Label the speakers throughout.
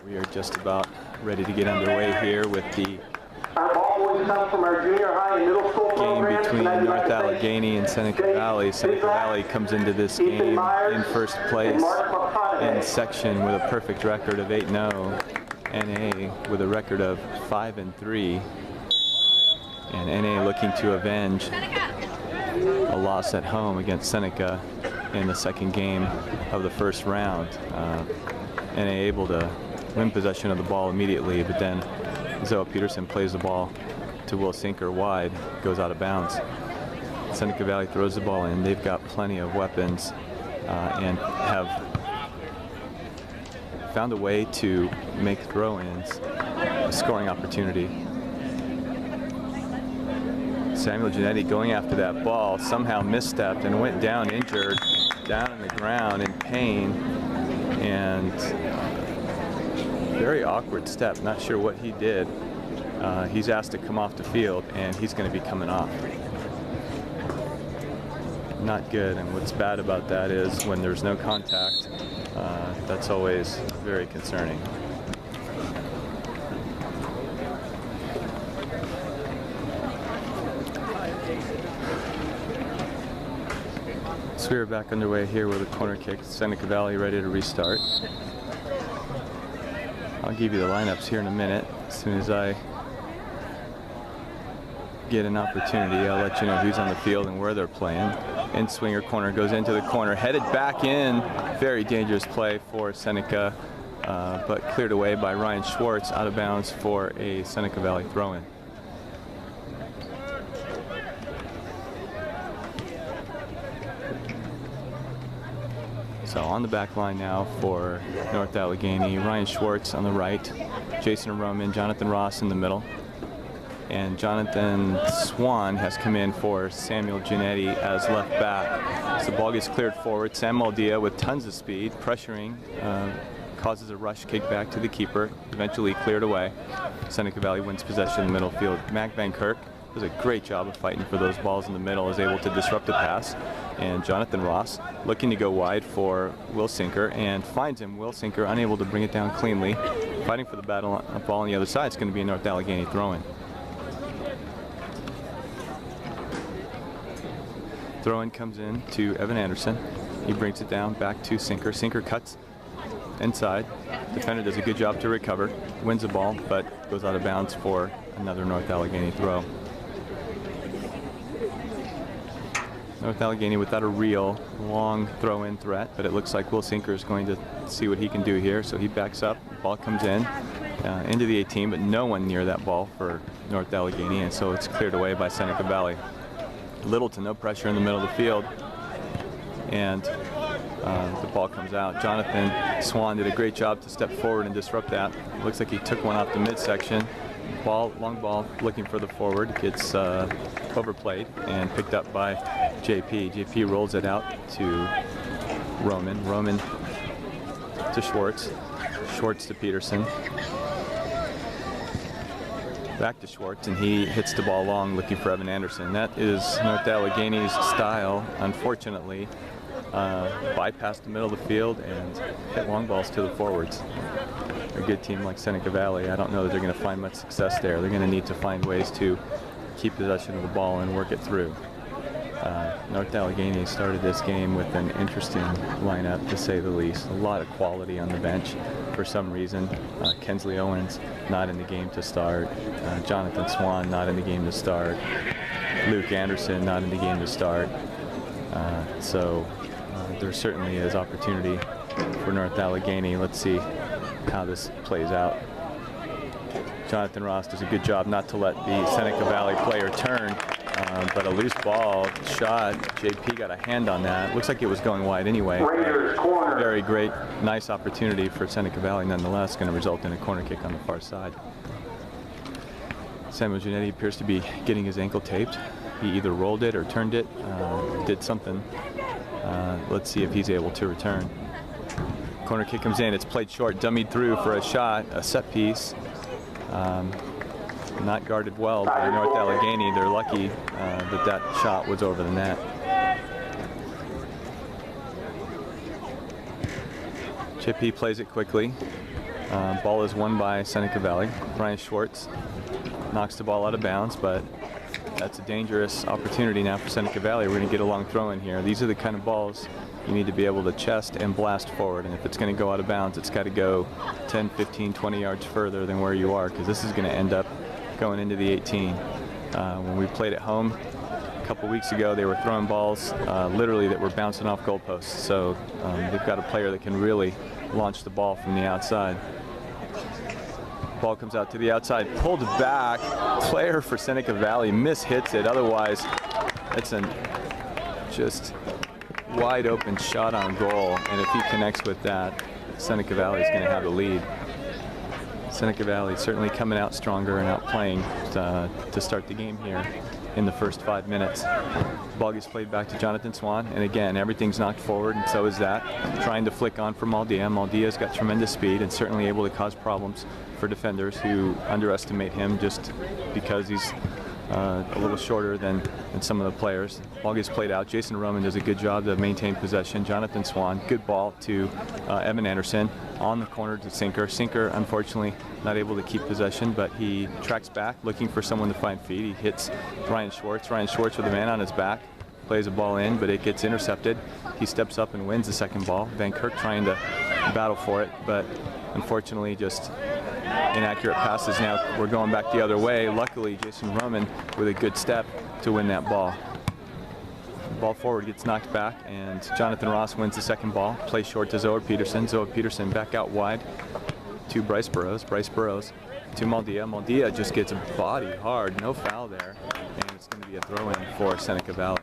Speaker 1: We are just about ready to get underway here with the
Speaker 2: Our ball boys come from our junior high and middle school
Speaker 1: game
Speaker 2: programs,
Speaker 1: between
Speaker 2: and I'd like
Speaker 1: North
Speaker 2: to thank
Speaker 1: Allegheny and Seneca Valley. Seneca Valley comes into this game in first place in section with a perfect record of 8-0. NA with a record of 5-3. And NA looking to avenge a loss at home against Seneca in the second game of the first round. NA able to win possession of the ball immediately, but then Zoe Peterson plays the ball to Will Sinker wide, goes out of bounds. Seneca Valley throws the ball in. They've got plenty of weapons and have found a way to make throw-ins a scoring opportunity. Samuel Giannetti going after that ball, somehow misstepped and went down injured, down on the ground in pain, and very awkward step, not sure what he did. He's asked to come off the field, and he's going to be coming off. Not good, and what's bad about that is when there's no contact, that's always very concerning. So we're back underway here with a corner kick. Seneca Valley ready to restart. I'll give you the lineups here in a minute. As soon as I get an opportunity, I'll let you know who's on the field and where they're playing. In swinger corner goes into the corner, headed back in. Very dangerous play for Seneca, but cleared away by Ryan Schwartz, out of bounds for a Seneca Valley throw-in. So on the back line now for North Allegheny, Ryan Schwartz on the right, Jason Roman, Jonathan Ross in the middle, and Jonathan Swan has come in for Samuel Giannetti as left back. So the ball gets cleared forward. Sam Maldia with tons of speed, pressuring, causes a rush kick back to the keeper, eventually cleared away. Seneca Valley wins possession in the middle field. Mac Van Kirk does a great job of fighting for those balls in the middle, is able to disrupt the pass. And Jonathan Ross looking to go wide for Will Sinker and finds him. Will Sinker unable to bring it down cleanly. Fighting for the ball on the other side. It's going to be a North Allegheny throw-in. Throw-in comes in to Evan Anderson. He brings it down back to Sinker. Sinker cuts inside. Defender does a good job to recover. Wins the ball, but goes out of bounds for another North Allegheny throw. North Allegheny without a real long throw-in threat, but it looks like Will Sinker is going to see what he can do here. So he backs up, ball comes in into the 18, but no one near that ball for North Allegheny, and so it's cleared away by Seneca Valley. Little to no pressure in the middle of the field, and the ball comes out. Jonathan Swan did a great job to step forward and disrupt that. Looks like he took one off the midsection. Long ball looking for the forward, gets overplayed and picked up by JP. JP rolls it out to Roman. Roman to Schwartz. Schwartz to Peterson. Back to Schwartz, and he hits the ball long looking for Evan Anderson. That is North Allegheny's style, unfortunately. Bypassed the middle of the field and hit long balls to the forwards. A good team like Seneca Valley, I don't know that they're going to find much success there. They're going to need to find ways to keep possession of the ball and work it through. North Allegheny started this game with an interesting lineup, to say the least. A lot of quality on the bench for some reason. Kensley Owens not in the game to start. Jonathan Swan not in the game to start. Luke Anderson not in the game to start. So there certainly is opportunity for North Allegheny. Let's see how this plays out. Jonathan Ross does a good job not to let the Seneca Valley player turn, but a loose ball shot. JP got a hand on that. Looks like it was going wide anyway. Very great, nice opportunity for Seneca Valley nonetheless. Going to result in a corner kick on the far side. Samuel Giannetti appears to be getting his ankle taped. He either rolled it or turned it, did something. Let's see if he's able to return. Corner kick comes in, it's played short, dummied through for a shot, a set piece. Not guarded well by North Allegheny. They're lucky that that shot was over the net. JP plays it quickly. Ball is won by Seneca Valley. Ryan Schwartz knocks the ball out of bounds, but that's a dangerous opportunity now for Seneca Valley. We're going to get a long throw in here. These are the kind of balls you need to be able to chest and blast forward, and if it's going to go out of bounds, it's got to go 10, 15, 20 yards further than where you are, because this is going to end up going into the 18. When we played at home a couple weeks ago, they were throwing balls literally that were bouncing off goalposts. So they've got a player that can really launch the ball from the outside. Ball comes out to the outside, pulled back. Player for Seneca Valley mishits it. Otherwise, it's a just wide open shot on goal. And if he connects with that, Seneca Valley is going to have the lead. Seneca Valley certainly coming out stronger and out playing to start the game here in the first 5 minutes. Ball gets played back to Jonathan Swan, and again, everything's knocked forward, and so is that. Trying to flick on for Maldia. Maldia's got tremendous speed and certainly able to cause problems for defenders who underestimate him just because he's a little shorter than some of the players. Ball gets played out. Jason Roman does a good job to maintain possession. Jonathan Swan, good ball to Evan Anderson on the corner to Sinker. Sinker, unfortunately, not able to keep possession, but he tracks back looking for someone to find feet. He hits Ryan Schwartz. Ryan Schwartz with a man on his back plays a ball in, but it gets intercepted. He steps up and wins the second ball. Van Kirk trying to battle for it, but unfortunately just inaccurate passes. Now we're going back the other way. Luckily, Jason Roman with a good step to win that ball. Ball forward gets knocked back, and Jonathan Ross wins the second ball. Play short to Zoa Peterson. Zoa Peterson back out wide to Bryce Burrows. Bryce Burrows to Maldia. Maldia just gets a body hard. No foul there, and it's going to be a throw-in for Seneca Valley.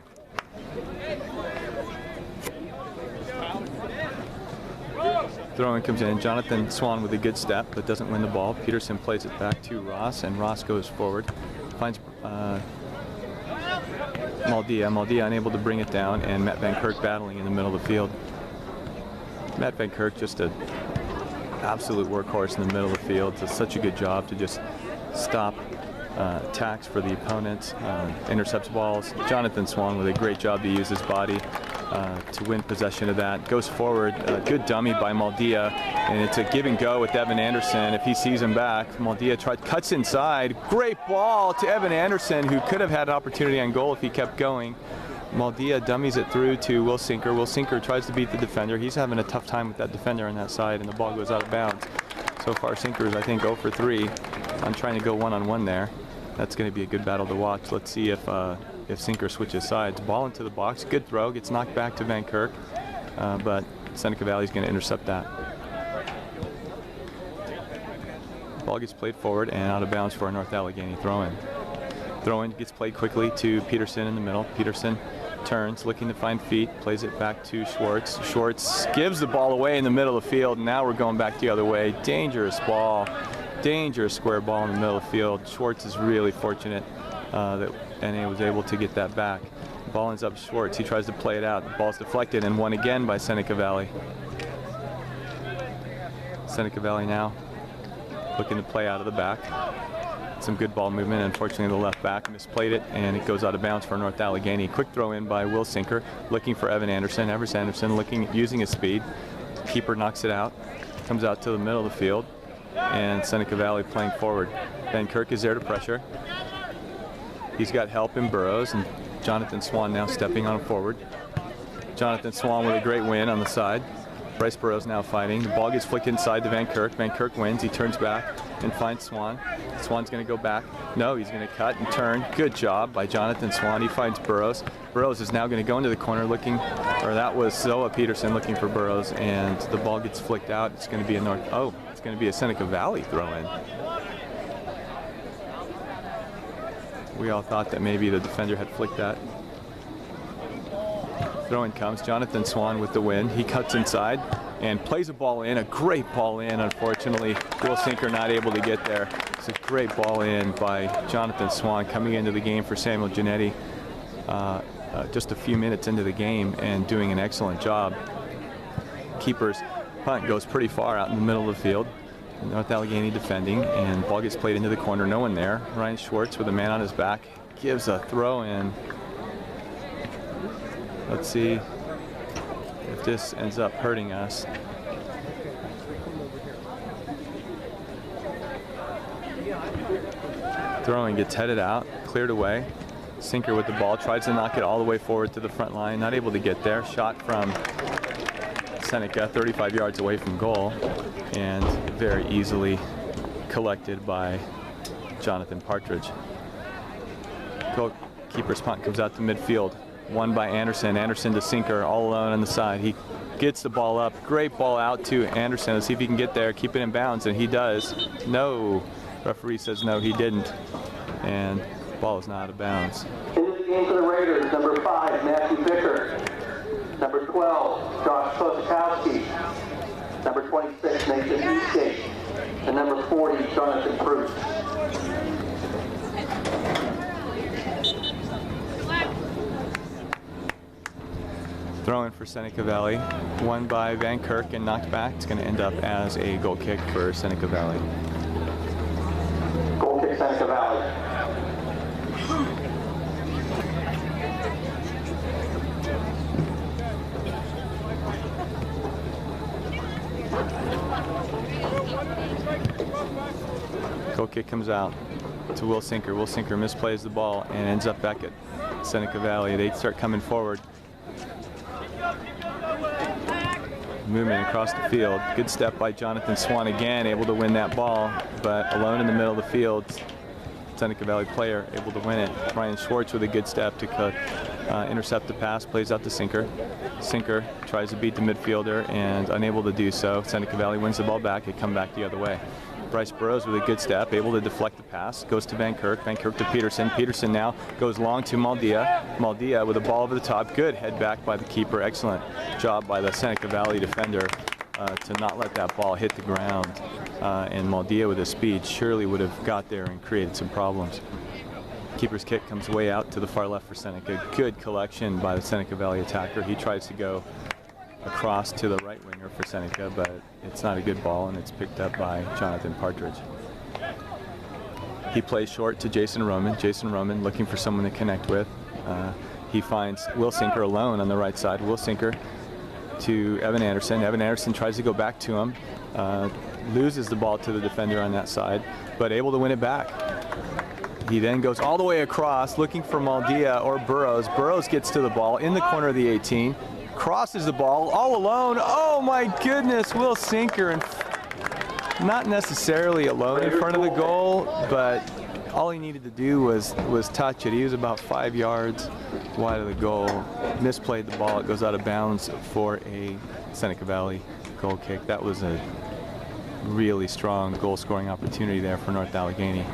Speaker 1: Throw-in comes in. Jonathan Swan with a good step, but doesn't win the ball. Peterson plays it back to Ross, and Ross goes forward. Finds Maldia. Maldia unable to bring it down, and Matt Van Kirk battling in the middle of the field. Matt Van Kirk just an absolute workhorse in the middle of the field. Does such a good job to just stop attacks for the opponents, intercepts balls. Jonathan Swan with a great job to use his body to win possession of that. Goes forward, good dummy by Maldia, and it's a give and go with Evan Anderson. If he sees him back, Maldia cuts inside. Great ball to Evan Anderson, who could have had an opportunity on goal if he kept going. Maldia dummies it through to Will Sinker. Will Sinker tries to beat the defender. He's having a tough time with that defender on that side, and the ball goes out of bounds. So far, Sinker is, I think, 0 for 3 on trying to go one-on-one there. That's going to be a good battle to watch. Let's see if Sinker switches sides. Ball into the box. Good throw. Gets knocked back to Van Kirk, but Seneca Valley is going to intercept that. Ball gets played forward and out of bounds for a North Allegheny throw-in. Throw-in gets played quickly to Peterson in the middle. Peterson turns, looking to find feet, plays it back to Schwartz. Schwartz gives the ball away in the middle of the field. Now we're going back the other way. Dangerous ball. Dangerous square ball in the middle of the field. Schwartz is really fortunate that NA was able to get that back. Ball ends up Schwartz. He tries to play it out. The ball's deflected and won again by Seneca Valley. Seneca Valley now looking to play out of the back. Some good ball movement. Unfortunately, the left back misplayed it, and it goes out of bounds for North Allegheny. Quick throw in by Will Sinker, looking for Evan Anderson. Evan Anderson using his speed. Keeper knocks it out. Comes out to the middle of the field, and Seneca Valley playing forward. Van Kirk is there to pressure. He's got help in Burrows, and Jonathan Swan now stepping on forward. Jonathan Swan with a great win on the side. Bryce Burrows now fighting. The ball gets flicked inside to Van Kirk. Van Kirk wins. He turns back and finds Swan. Swan's going to go back. No, he's going to cut and turn. Good job by Jonathan Swan. He finds Burrows. Burrows is now going to go into the corner looking, or that was Zoa Peterson looking for Burrows, and the ball gets flicked out. It's going to be it's going to be a Seneca Valley throw-in. We all thought that maybe the defender had flicked that. Throw-in comes. Jonathan Swan with the win. He cuts inside and plays a ball in. A great ball in. Unfortunately, Will Sinker not able to get there. It's a great ball in by Jonathan Swan coming into the game for Samuel Giannetti just a few minutes into the game and doing an excellent job. Keeper's punt goes pretty far out in the middle of the field. North Allegheny defending, and ball gets played into the corner. No one there. Ryan Schwartz with a man on his back gives a throw in. Let's see if this ends up hurting us. Throwing gets headed out, cleared away. Sinker with the ball, tries to knock it all the way forward to the front line, not able to get there. Shot from Seneca, 35 yards away from goal, and very easily collected by Jonathan Partridge. Goalkeeper's punt comes out to midfield, won by Anderson. Anderson to Sinker, all alone on the side. He gets the ball up, great ball out to Anderson. Let's see if he can get there, keep it in bounds, and he does. No, referee says no, he didn't, and ball is not out of bounds.
Speaker 2: Into the game for the Raiders, number 5, Matthew Bicker. Number 12, Josh Kosikowski. Number 26, Nathan Eastgate. And number 40, Jonathan Bruce.
Speaker 1: Throw in for Seneca Valley, won by Van Kirk and knocked back. It's going to end up as a goal kick for Seneca Valley.
Speaker 2: Goal kick, Seneca Valley.
Speaker 1: Goal kick comes out to Will Sinker. Will Sinker misplays the ball and ends up back at Seneca Valley. They start coming forward. Movement across the field. Good step by Jonathan Swan again, able to win that ball, but alone in the middle of the field. Seneca Valley player able to win it. Ryan Schwartz with a good step to intercept the pass, plays out to Sinker. Sinker tries to beat the midfielder and unable to do so. Seneca Valley wins the ball back. It come back the other way. Bryce Burrows with a good step, able to deflect the pass, goes to Van Kirk. Van Kirk to Peterson. Peterson now goes long to Maldia. Maldia with a ball over the top. Good head back by the keeper. Excellent job by the Seneca Valley defender to not let that ball hit the ground. And Maldia with his speed surely would have got there and created some problems. Keeper's kick comes way out to the far left for Seneca. Good collection by the Seneca Valley attacker. He tries to go across to the right winger for Seneca, but it's not a good ball, and it's picked up by Jonathan Partridge. He plays short to Jason Roman. Jason Roman looking for someone to connect with. He finds Will Sinker alone on the right side. Will Sinker to Evan Anderson. Evan Anderson tries to go back to him, loses the ball to the defender on that side, but able to win it back. He then goes all the way across looking for Maldia or Burrows. Burrows gets to the ball in the corner of the 18. Crosses the ball all alone. Oh my goodness, Will Sinker, and not necessarily alone in front of the goal, but all he needed to do was touch it. He was about 5 yards wide of the goal, misplayed the ball. It goes out of bounds for a Seneca Valley goal kick. That was a really strong goal scoring opportunity there for North Allegheny.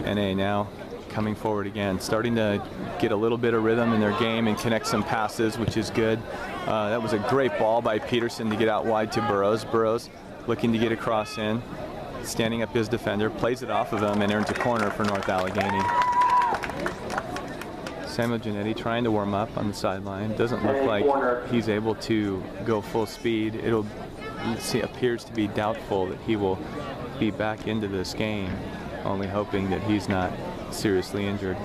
Speaker 1: NA now coming forward again, starting to get a little bit of rhythm in their game and connect some passes, which is good. That was a great ball by Peterson to get out wide to Burrows. Burrows looking to get across in, standing up his defender, plays it off of him and earns a corner for North Allegheny. Samuel Giannetti trying to warm up on the sideline. Doesn't look like he's able to go full speed. Appears to be doubtful that he will be back into this game. Only hoping that he's not seriously injured.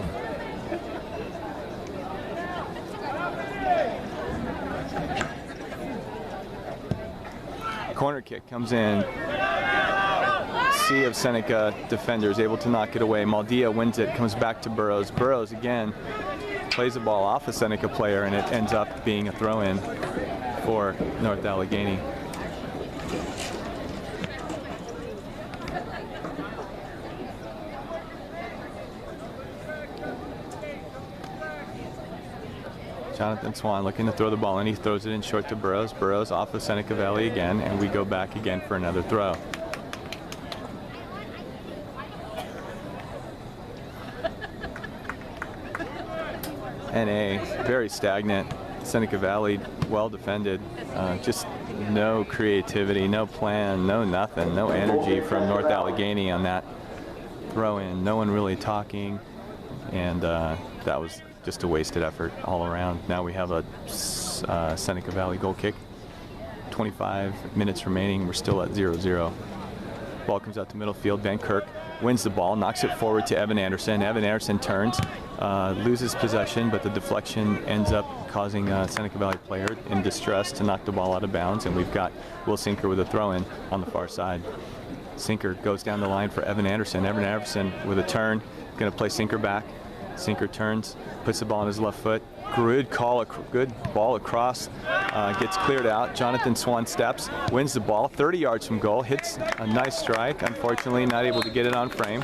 Speaker 1: Corner kick comes in. Sea of Seneca defenders able to knock it away. Maldia wins it, comes back to Burrows. Burrows again plays the ball off a Seneca player, and it ends up being a throw-in for North Allegheny. Jonathan Swan looking to throw the ball in. He throws it in short to Burrows. Burrows off of Seneca Valley again, and we go back again for another throw. NA, very stagnant. Seneca Valley, well defended. Just no creativity, no plan, no nothing, no energy from North Allegheny on that throw in. No one really talking, and that was just a wasted effort all around. Now we have a Seneca Valley goal kick. 25 minutes remaining. We're still at 0-0. Ball comes out to middle field. Van Kirk wins the ball, knocks it forward to Evan Anderson. Evan Anderson turns, loses possession, but the deflection ends up causing a Seneca Valley player in distress to knock the ball out of bounds, and we've got Will Sinker with a throw-in on the far side. Sinker goes down the line for Evan Anderson. Evan Anderson with a turn, going to play Sinker back. Sinker turns, puts the ball on his left foot. Good call, good ball across, gets cleared out. Jonathan Swan steps, wins the ball 30 yards from goal, hits a nice strike. Unfortunately, not able to get it on frame.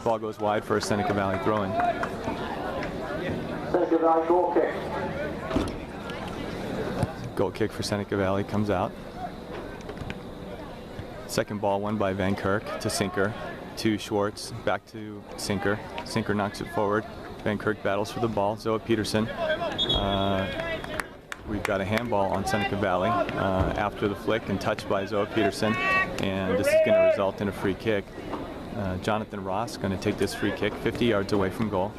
Speaker 1: Ball goes wide for a Seneca Valley throw-in.
Speaker 2: Seneca Valley goal kick.
Speaker 1: Goal kick for Seneca Valley comes out. Second ball won by Van Kirk to Sinker, to Schwartz, back to Sinker. Sinker knocks it forward. Van Kirk battles for the ball. Zoa Peterson. We've got a handball on Seneca Valley after the flick and touched by Zoa Peterson, and this is going to result in a free kick. Jonathan Ross going to take this free kick 50 yards away from goal,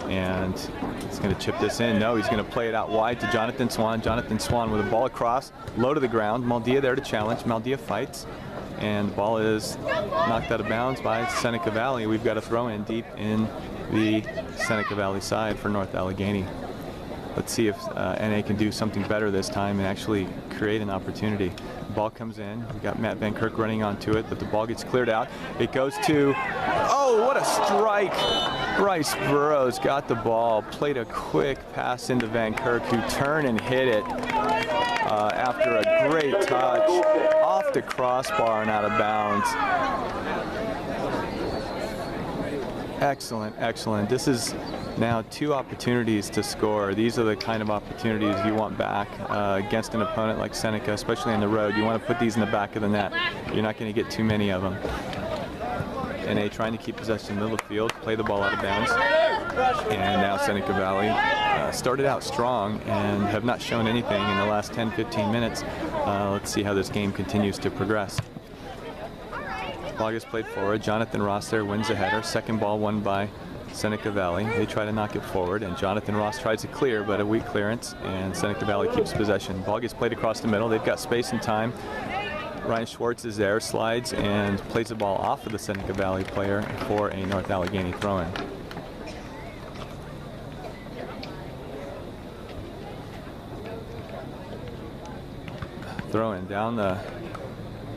Speaker 1: and he's going to chip this in. No, he's going to play it out wide to Jonathan Swan. Jonathan Swan with a ball across, low to the ground. Maldia there to challenge. Maldia fights, and the ball is knocked out of bounds by Seneca Valley. We've got a throw in deep in the Seneca Valley side for North Allegheny. Let's see if NA can do something better this time and actually create an opportunity. The ball comes in. We've got Matt Van Kirk running onto it, but the ball gets cleared out. It goes to, oh, what a strike! Bryce Burrows got the ball, played a quick pass into Van Kirk, who turned and hit it after a great touch off the crossbar and out of bounds. Excellent, excellent. This is now 2 opportunities to score. These are the kind of opportunities you want back against an opponent like Seneca, especially on the road. You want to put these in the back of the net. You're not going to get too many of them. NA trying to keep possession in the middle of the field, play the ball out of bounds. And now Seneca Valley started out strong and have not shown anything in the last 10-15 minutes. Let's see how this game continues to progress. Ball gets played forward. Jonathan Ross there wins the header. Second ball won by Seneca Valley. They try to knock it forward, and Jonathan Ross tries to clear, but a weak clearance, and Seneca Valley keeps possession. Ball gets played across the middle. They've got space and time. Ryan Schwartz is there, slides, and plays the ball off of the Seneca Valley player for a North Allegheny throw-in. Throw-in down the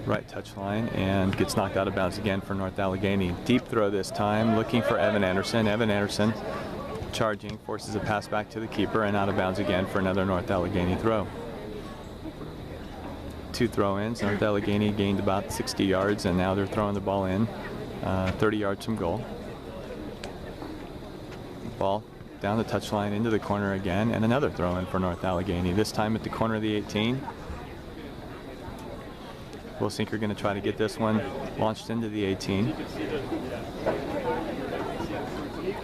Speaker 1: right touchline and gets knocked out of bounds again for North Allegheny. Deep throw this time, looking for Evan Anderson. Evan Anderson charging, forces a pass back to the keeper, and out of bounds again for another North Allegheny throw. 2 throw-ins. North Allegheny gained about 60 yards, and now they're throwing the ball in 30 yards from goal. Ball down the touchline into the corner again, and another throw-in for North Allegheny, this time at the corner of the 18. Will Sinker going to try to get this one launched into the 18.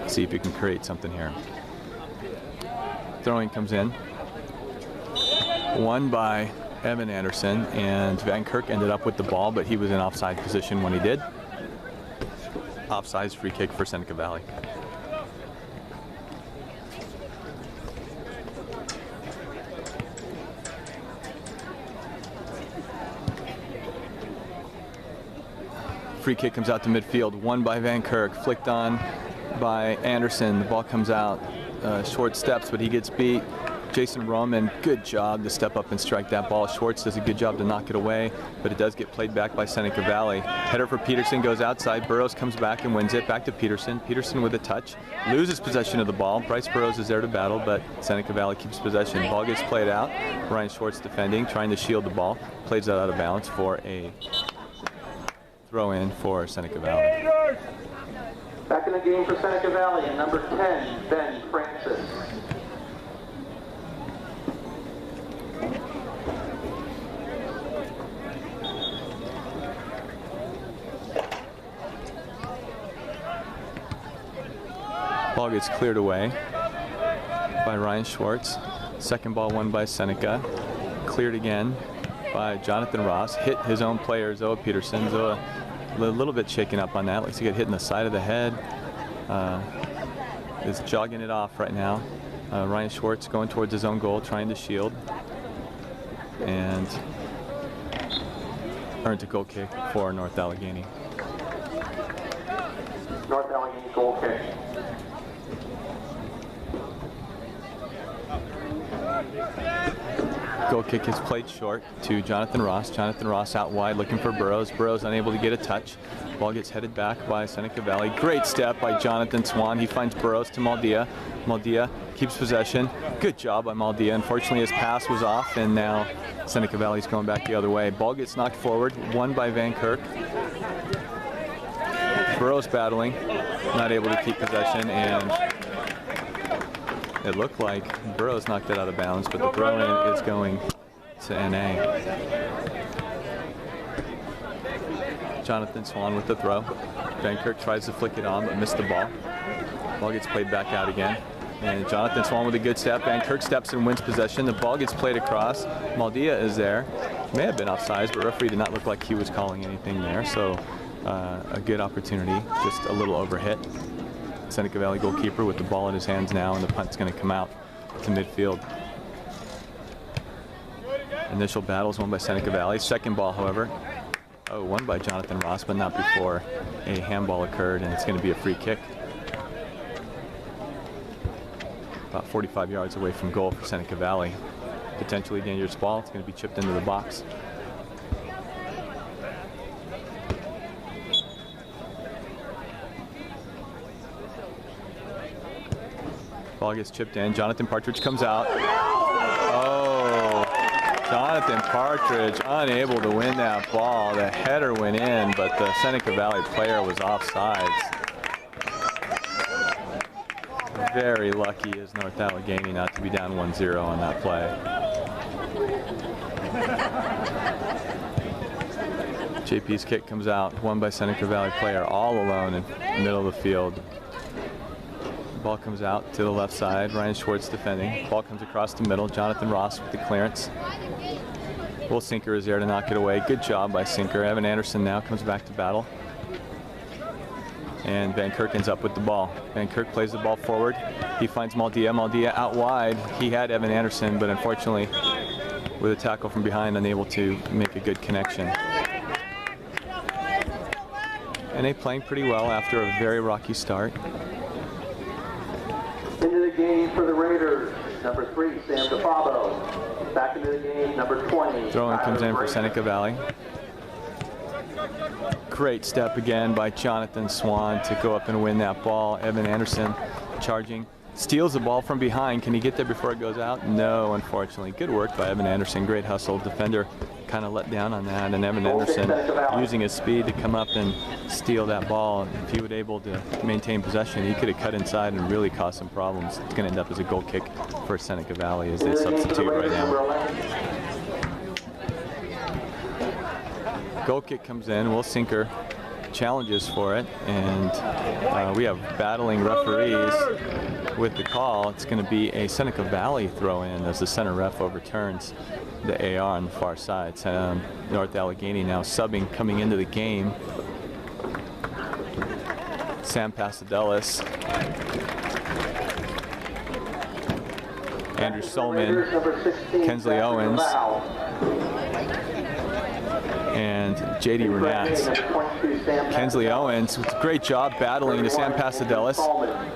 Speaker 1: See if he can create something here. Throwing comes in. Won by Evan Anderson, and Van Kirk ended up with the ball, but he was in offside position when he did. Offsides, free kick for Seneca Valley. Free kick comes out to midfield, won by Van Kirk, flicked on by Anderson. The ball comes out, short steps, but he gets beat. Jason Roman, good job to step up and strike that ball. Schwartz does a good job to knock it away, but it does get played back by Seneca Valley. Header for Peterson goes outside. Burrows comes back and wins it. Back to Peterson. Peterson with a touch, loses possession of the ball. Bryce Burrows is there to battle, but Seneca Valley keeps possession. Ball gets played out. Ryan Schwartz defending, trying to shield the ball. Plays that out of bounds for a throw in for Seneca Valley.
Speaker 2: Back in the game for Seneca Valley, and number 10, Ben Francis.
Speaker 1: Ball gets cleared away by Ryan Schwartz. Second ball won by Seneca. Cleared again by Jonathan Ross. Hit his own player, Zoa Peterson. Zoa a little bit shaken up on that. Looks like he got hit in the side of the head. Is jogging it off right now. Ryan Schwartz going towards his own goal, trying to shield. And earned a goal kick for North Allegheny.
Speaker 2: goal kick.
Speaker 1: Goal kick is played short to Jonathan Ross. Jonathan Ross out wide looking for Burrows. Burrows unable to get a touch. Ball gets headed back by Seneca Valley. Great step by Jonathan Swan. He finds Burrows to Maldia. Maldia keeps possession. Good job by Maldia. Unfortunately, his pass was off, and now Seneca Valley's going back the other way. Ball gets knocked forward, won by Van Kirk. Burrows battling, not able to keep possession, and it looked like Burrows knocked it out of bounds, but the throw-in is going to NA. Jonathan Swan with the throw. Van Kirk tries to flick it on, but missed the ball. Ball gets played back out again. And Jonathan Swan with a good step. Van Kirk steps and wins possession. The ball gets played across. Maldia is there. May have been offsides, but referee did not look like he was calling anything there. So a good opportunity, just a little overhit. Seneca Valley goalkeeper with the ball in his hands now, and the punt's going to come out to midfield. Initial battles won by Seneca Valley. Second ball, however, won by Jonathan Ross, but not before a handball occurred, and it's going to be a free kick. About 45 yards away from goal for Seneca Valley. Potentially dangerous ball. It's going to be chipped into the box. Ball gets chipped in. Jonathan Partridge comes out. Oh, Jonathan Partridge unable to win that ball. The header went in, but the Seneca Valley player was offsides. Very lucky is North Allegheny not to be down 1-0 on that play. JP's kick comes out, won by Seneca Valley player all alone in the middle of the field. Ball comes out to the left side. Ryan Schwartz defending. Ball comes across the middle. Jonathan Ross with the clearance. Will Sinker is there to knock it away. Good job by Sinker. Evan Anderson now comes back to battle. And Van Kirk ends up with the ball. Van Kirk plays the ball forward. He finds Maldia. Maldia out wide. He had Evan Anderson, but unfortunately, with a tackle from behind, unable to make a good connection. And they playing pretty well after a very rocky start.
Speaker 2: Into the game for the Raiders, number 3, Sam DeFabo. Back into the game, number 20.
Speaker 1: Throw-in comes in for Seneca Valley. Great step again by Jonathan Swan to go up and win that ball. Evan Anderson charging, steals the ball from behind. Can he get there before it goes out? No, unfortunately. Good work by Evan Anderson. Great hustle. Defender kind of let down on that, and Evan Anderson using his speed to come up and steal that ball. If he was able to maintain possession, he could have cut inside and really caused some problems. It's going to end up as a goal kick for Seneca Valley as they substitute right now. Goal kick comes in. Will Sinker challenges for it, and we have battling referees with the call. It's going to be a Seneca Valley throw-in as the center ref overturns the AR on the far side. North Allegheny now subbing coming into the game. Sam Pasadelis, Andrew Solman, Kensley Owens, and JD Renats. Kensley Owens with a great job battling to Sam Pasadelis.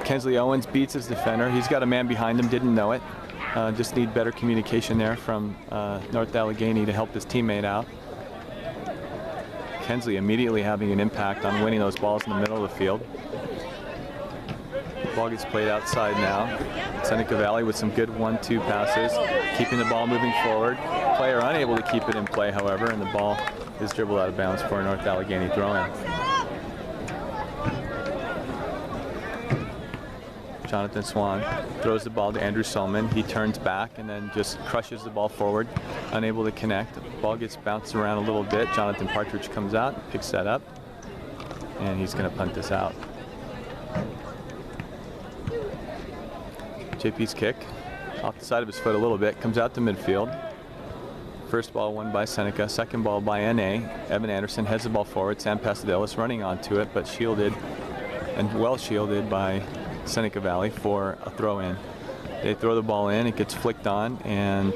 Speaker 1: Kensley Owens beats his defender. He's got a man behind him, didn't know it. Just need better communication there from North Allegheny to help his teammate out. Kensley immediately having an impact on winning those balls in the middle of the field. Ball gets played outside now. Seneca Valley with some good 1-2 passes, keeping the ball moving forward. Player unable to keep it in play, however, and the ball is dribbled out of bounds for a North Allegheny throw-in. Jonathan Swan throws the ball to Andrew Solman. He turns back and then just crushes the ball forward, unable to connect. The ball gets bounced around a little bit. Jonathan Partridge comes out, picks that up, and he's going to punt this out. JP's kick, off the side of his foot a little bit, comes out to midfield. First ball won by Seneca, second ball by NA. Evan Anderson heads the ball forward. Sam Pasadelis running onto it, but shielded and well shielded by Seneca Valley for a throw-in. They throw the ball in, it gets flicked on, and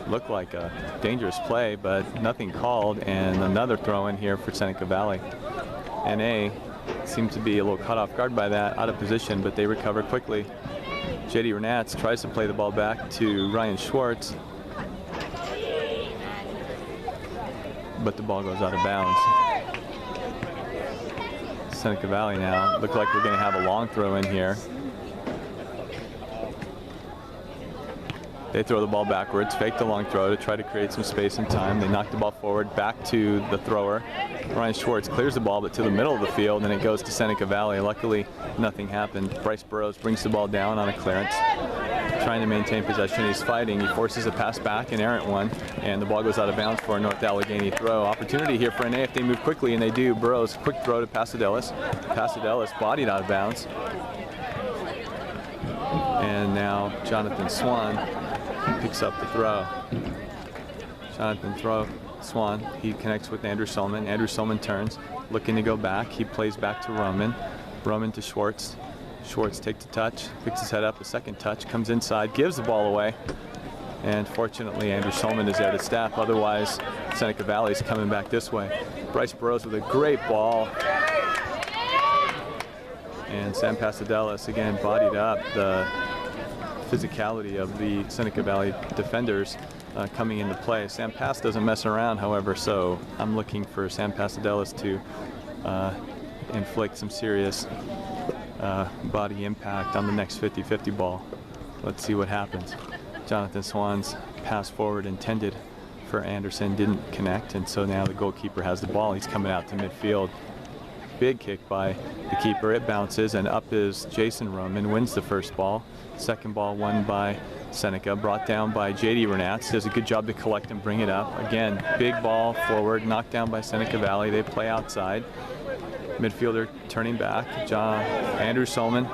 Speaker 1: looked like a dangerous play, but nothing called, and another throw-in here for Seneca Valley. NA seemed to be a little caught off guard by that, out of position, but they recover quickly. J.D. Renats tries to play the ball back to Ryan Schwartz, but the ball goes out of bounds. Seneca Valley now look like we're going to have a long throw in here. They throw the ball backwards, fake the long throw to try to create some space and time. They knock the ball forward, back to the thrower. Ryan Schwartz clears the ball, but to the middle of the field, and it goes to Seneca Valley. Luckily, nothing happened. Bryce Burrows brings the ball down on a clearance, trying to maintain possession. He's fighting. He forces a pass back, an errant one, and the ball goes out of bounds for a North Allegheny throw. Opportunity here for NA if they move quickly, and they do. Burrows, quick throw to Pasadelis. Pasadelis bodied out of bounds. And now Jonathan Swan picks up the throw. Swan, he connects with Andrew Solman. Andrew Solman turns, looking to go back. He plays back to Roman. Roman to Schwartz. Schwartz takes a touch, picks his head up, a second touch, comes inside, gives the ball away. And fortunately, Andrew Solman is there to stop. Otherwise, Seneca Valley is coming back this way. Bryce Burrows with a great ball. And Sam Pasadelis, again, bodied up. The physicality of the Seneca Valley defenders coming into play. Sam Pass doesn't mess around, however, so I'm looking for Sam Pasadelis to inflict some serious body impact on the next 50-50 ball. Let's see what happens. Jonathan Swan's pass forward intended for Anderson didn't connect, and so now the goalkeeper has the ball. He's coming out to midfield. Big kick by the keeper. It bounces, and up is Jason Roman, wins the first ball. Second ball won by Seneca, brought down by J.D. Renats. Does a good job to collect and bring it up. Again, big ball forward, knocked down by Seneca Valley. They play outside. Midfielder turning back. Andrew Solman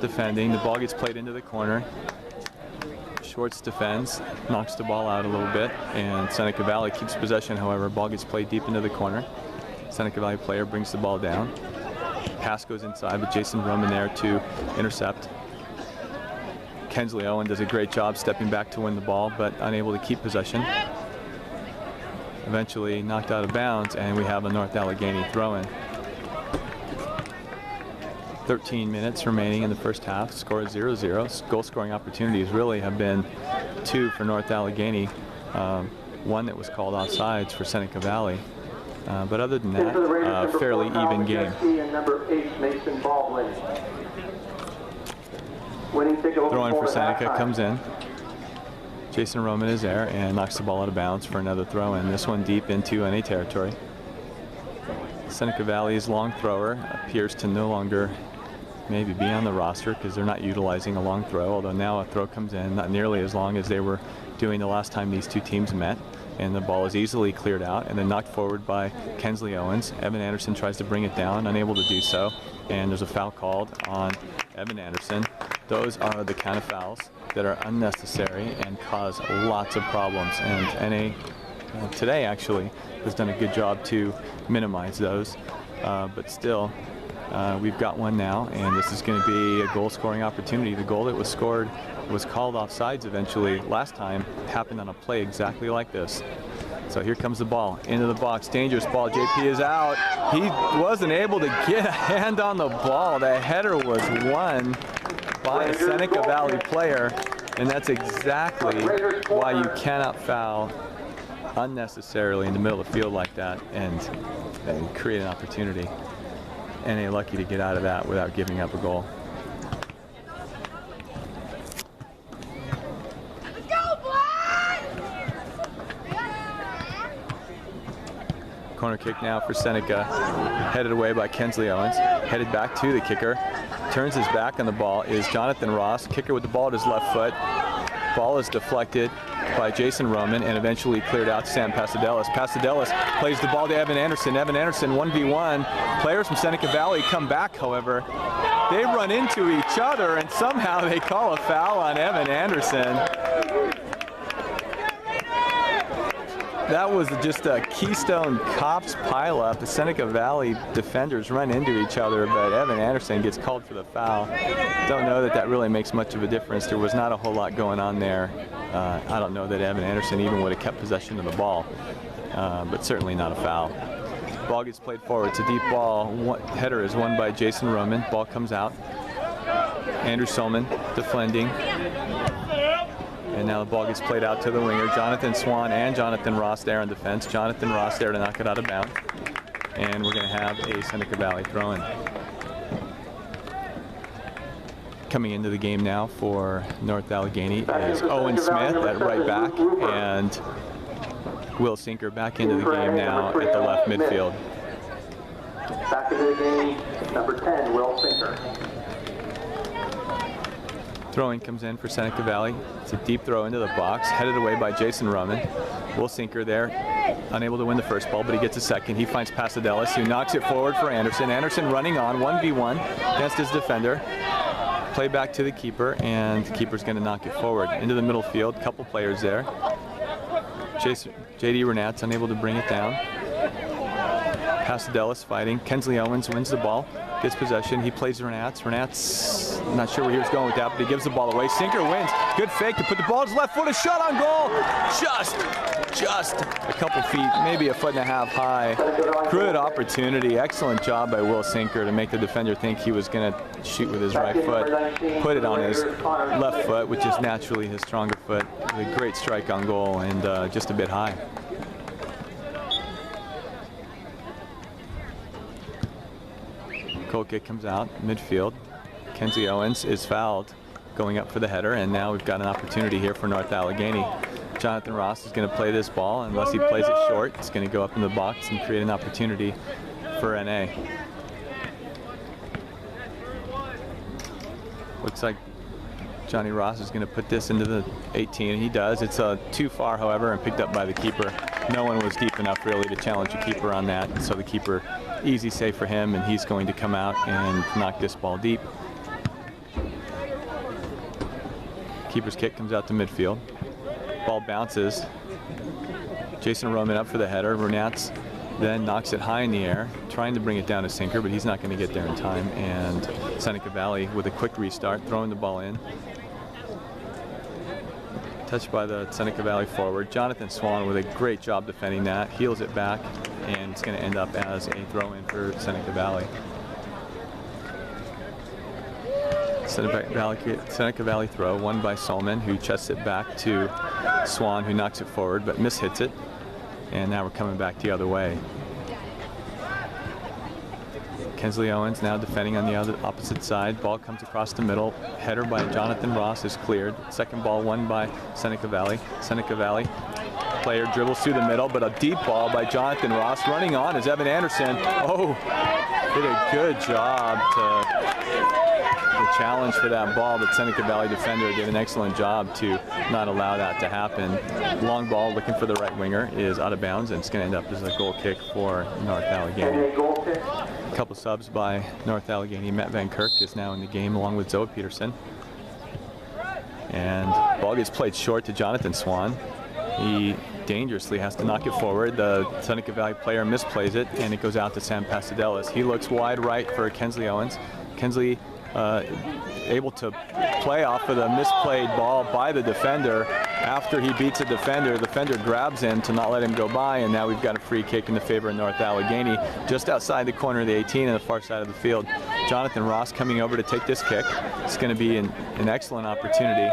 Speaker 1: defending. The ball gets played into the corner. Schwartz defends, knocks the ball out a little bit, and Seneca Valley keeps possession. However, ball gets played deep into the corner. Seneca Valley player brings the ball down. Pass goes inside, but Jason Roman there to intercept. Kensley Owen does a great job stepping back to win the ball, but unable to keep possession. Eventually knocked out of bounds, and we have a North Allegheny throw-in. 13 minutes remaining in the first half. Score is 0-0. Goal scoring opportunities really have been 2 for North Allegheny. One that was called offsides for Seneca Valley. But other than that, fairly even game.
Speaker 2: Number 8, Mason Baldwin.
Speaker 1: Throwing for Seneca comes in. Jason Roman is there and knocks the ball out of bounds for another throw in. This one deep into NA territory. Seneca Valley's long thrower appears to no longer maybe be on the roster because they're not utilizing a long throw, although now a throw comes in, not nearly as long as they were doing the last time these two teams met. And the ball is easily cleared out and then knocked forward by Kensley Owens. Evan Anderson tries to bring it down, unable to do so. And there's a foul called on Evan Anderson. Those are the kind of fouls that are unnecessary and cause lots of problems. And NA today actually has done a good job to minimize those. But still, we've got one now, and this is going to be a goal scoring opportunity. The goal that was scored was called offsides eventually last time, happened on a play exactly like this. So here comes the ball into the box, dangerous ball. JP is out. He wasn't able to get a hand on the ball. The header was won by a Seneca Valley player, and that's exactly why you cannot foul unnecessarily in the middle of the field like that and create an opportunity. And they're lucky to get out of that without giving up a goal. Corner kick now for Seneca, headed away by Kensley Owens, headed back to the kicker, turns his back on the ball is Jonathan Ross, kicker with the ball at his left foot. Ball is deflected by Jason Roman and eventually cleared out to Sam Pasadelis. Pasadelis plays the ball to Evan Anderson. Evan Anderson 1v1. Players from Seneca Valley come back, however. They run into each other and somehow they call a foul on Evan Anderson. That was just a Keystone Cops pileup. The Seneca Valley defenders run into each other, but Evan Anderson gets called for the foul. Don't know that that really makes much of a difference. There was not a whole lot going on there. I don't know that Evan Anderson even would have kept possession of the ball, but certainly not a foul. Ball gets played forward. It's a deep ball. Header is won by Jason Roman. Ball comes out. Andrew Solman defending. And now the ball gets played out to the winger. Jonathan Swan and Jonathan Ross there in defense. Jonathan Ross there to knock it out of bounds. And we're going to have a Seneca Valley throw-in. Coming into the game now for North Allegheny is Owen Smith at right back, and Will Sinker back into the game now at the left midfield.
Speaker 2: Back into the game, number 10, Will Sinker.
Speaker 1: Throwing comes in for Seneca Valley. It's a deep throw into the box, headed away by Jason Roman. Will Sinker there, unable to win the first ball, but he gets a second. He finds Pasadelis, who knocks it forward for Anderson. Anderson running on 1v1 against his defender. Play back to the keeper, and the keeper's going to knock it forward into the middle field. Couple players there. J.D. Renat's unable to bring it down. Pasadelis fighting. Kensley Owens wins the ball, gets possession. He plays Renat's. Renat's not sure where he was going with that, but he gives the ball away. Sinker wins. Good fake to put the ball to his left foot. A shot on goal. Just a couple feet, maybe a foot and a half high. Good opportunity. Excellent job by Will Sinker to make the defender think he was going to shoot with his right foot. Put it on his left foot, which is naturally his stronger foot. A great strike on goal, and just a bit high. Goal kick comes out, midfield. Kenzie Owens is fouled going up for the header, and now we've got an opportunity here for North Allegheny. Jonathan Ross is going to play this ball. Unless he plays it short, it's going to go up in the box and create an opportunity for NA. Looks like Johnny Ross is going to put this into the 18, and he does. It's too far, however, and picked up by the keeper. No one was deep enough really to challenge the keeper on that, so the keeper, easy save for him, and he's going to come out and knock this ball deep. Keeper's kick comes out to midfield. Ball bounces. Jason Roman up for the header. Renat's then knocks it high in the air, trying to bring it down to Sinker, but he's not going to get there in time. And Seneca Valley with a quick restart, throwing the ball in. Touched by the Seneca Valley forward. Jonathan Swan with a great job defending that. Heels it back, and it's going to end up as a throw-in for Seneca Valley. Seneca Valley throw, won by Solman, who chests it back to Swan, who knocks it forward, but mishits it. And now we're coming back the other way. Kensley Owens now defending on the opposite side. Ball comes across the middle. Header by Jonathan Ross is cleared. Second ball won by Seneca Valley. Seneca Valley player dribbles through the middle, but a deep ball by Jonathan Ross. Running on is Evan Anderson. Oh, did a good job to challenge for that ball, but Seneca Valley defender did an excellent job to not allow that to happen. Long ball looking for the right winger is out of bounds, and it's going to end up as a goal kick for North Allegheny. A couple subs by North Allegheny. Matt Van Kirk is now in the game along with Zoe Peterson. And ball gets played short to Jonathan Swan. He dangerously has to knock it forward. The Seneca Valley player misplays it, and it goes out to Sam Pasadelis. He looks wide right for Kensley Owens. Kensley able to play off of the misplayed ball by the defender. After he beats a defender, the defender grabs him to not let him go by, and now we've got a free kick in the favor of North Allegheny just outside the corner of the 18 on the far side of the field. Jonathan Ross coming over to take this kick. It's going to be an excellent opportunity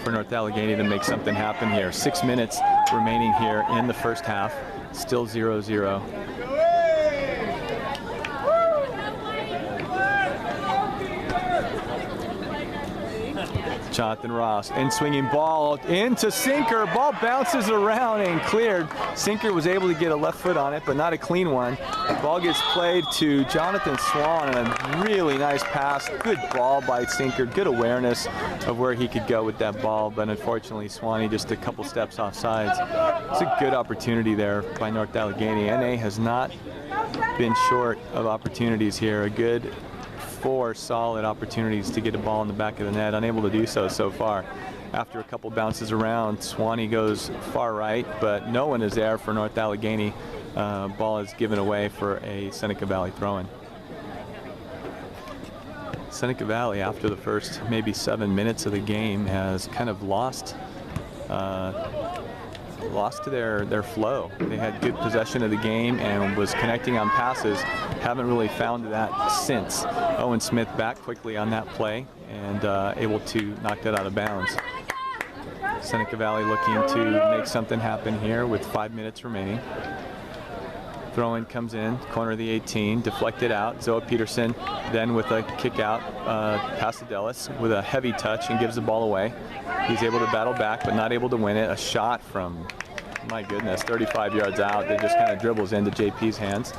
Speaker 1: for North Allegheny to make something happen here. 6 minutes remaining here in the first half, still 0-0. Jonathan Ross, in swinging ball into Sinker. Ball bounces around and cleared. Sinker was able to get a left foot on it, but not a clean one. Ball gets played to Jonathan Swan, and a really nice pass. Good ball by Sinker. Good awareness of where he could go with that ball, but unfortunately Swanee just a couple steps off sides. It's a good opportunity there by North Allegheny. NA has not been short of opportunities here. A good 4 solid opportunities to get a ball in the back of the net, unable to do so far. After a couple bounces around, Swanee goes far right, but no one is there for North Allegheny. Ball is given away for a Seneca Valley throw-in. Seneca Valley, after the first maybe 7 minutes of the game, has kind of lost lost to their flow. They had good possession of the game and was connecting on passes. Haven't really found that since. Owen Smith back quickly on that play and able to knock that out of bounds. Seneca Valley looking to make something happen here with 5 minutes remaining. Throw-in comes in, corner of the 18, deflected out. Zoa Peterson then with a kick out, Pasadelis with a heavy touch and gives the ball away. He's able to battle back, but not able to win it. A shot from, my goodness, 35 yards out that just kind of dribbles into JP's hands.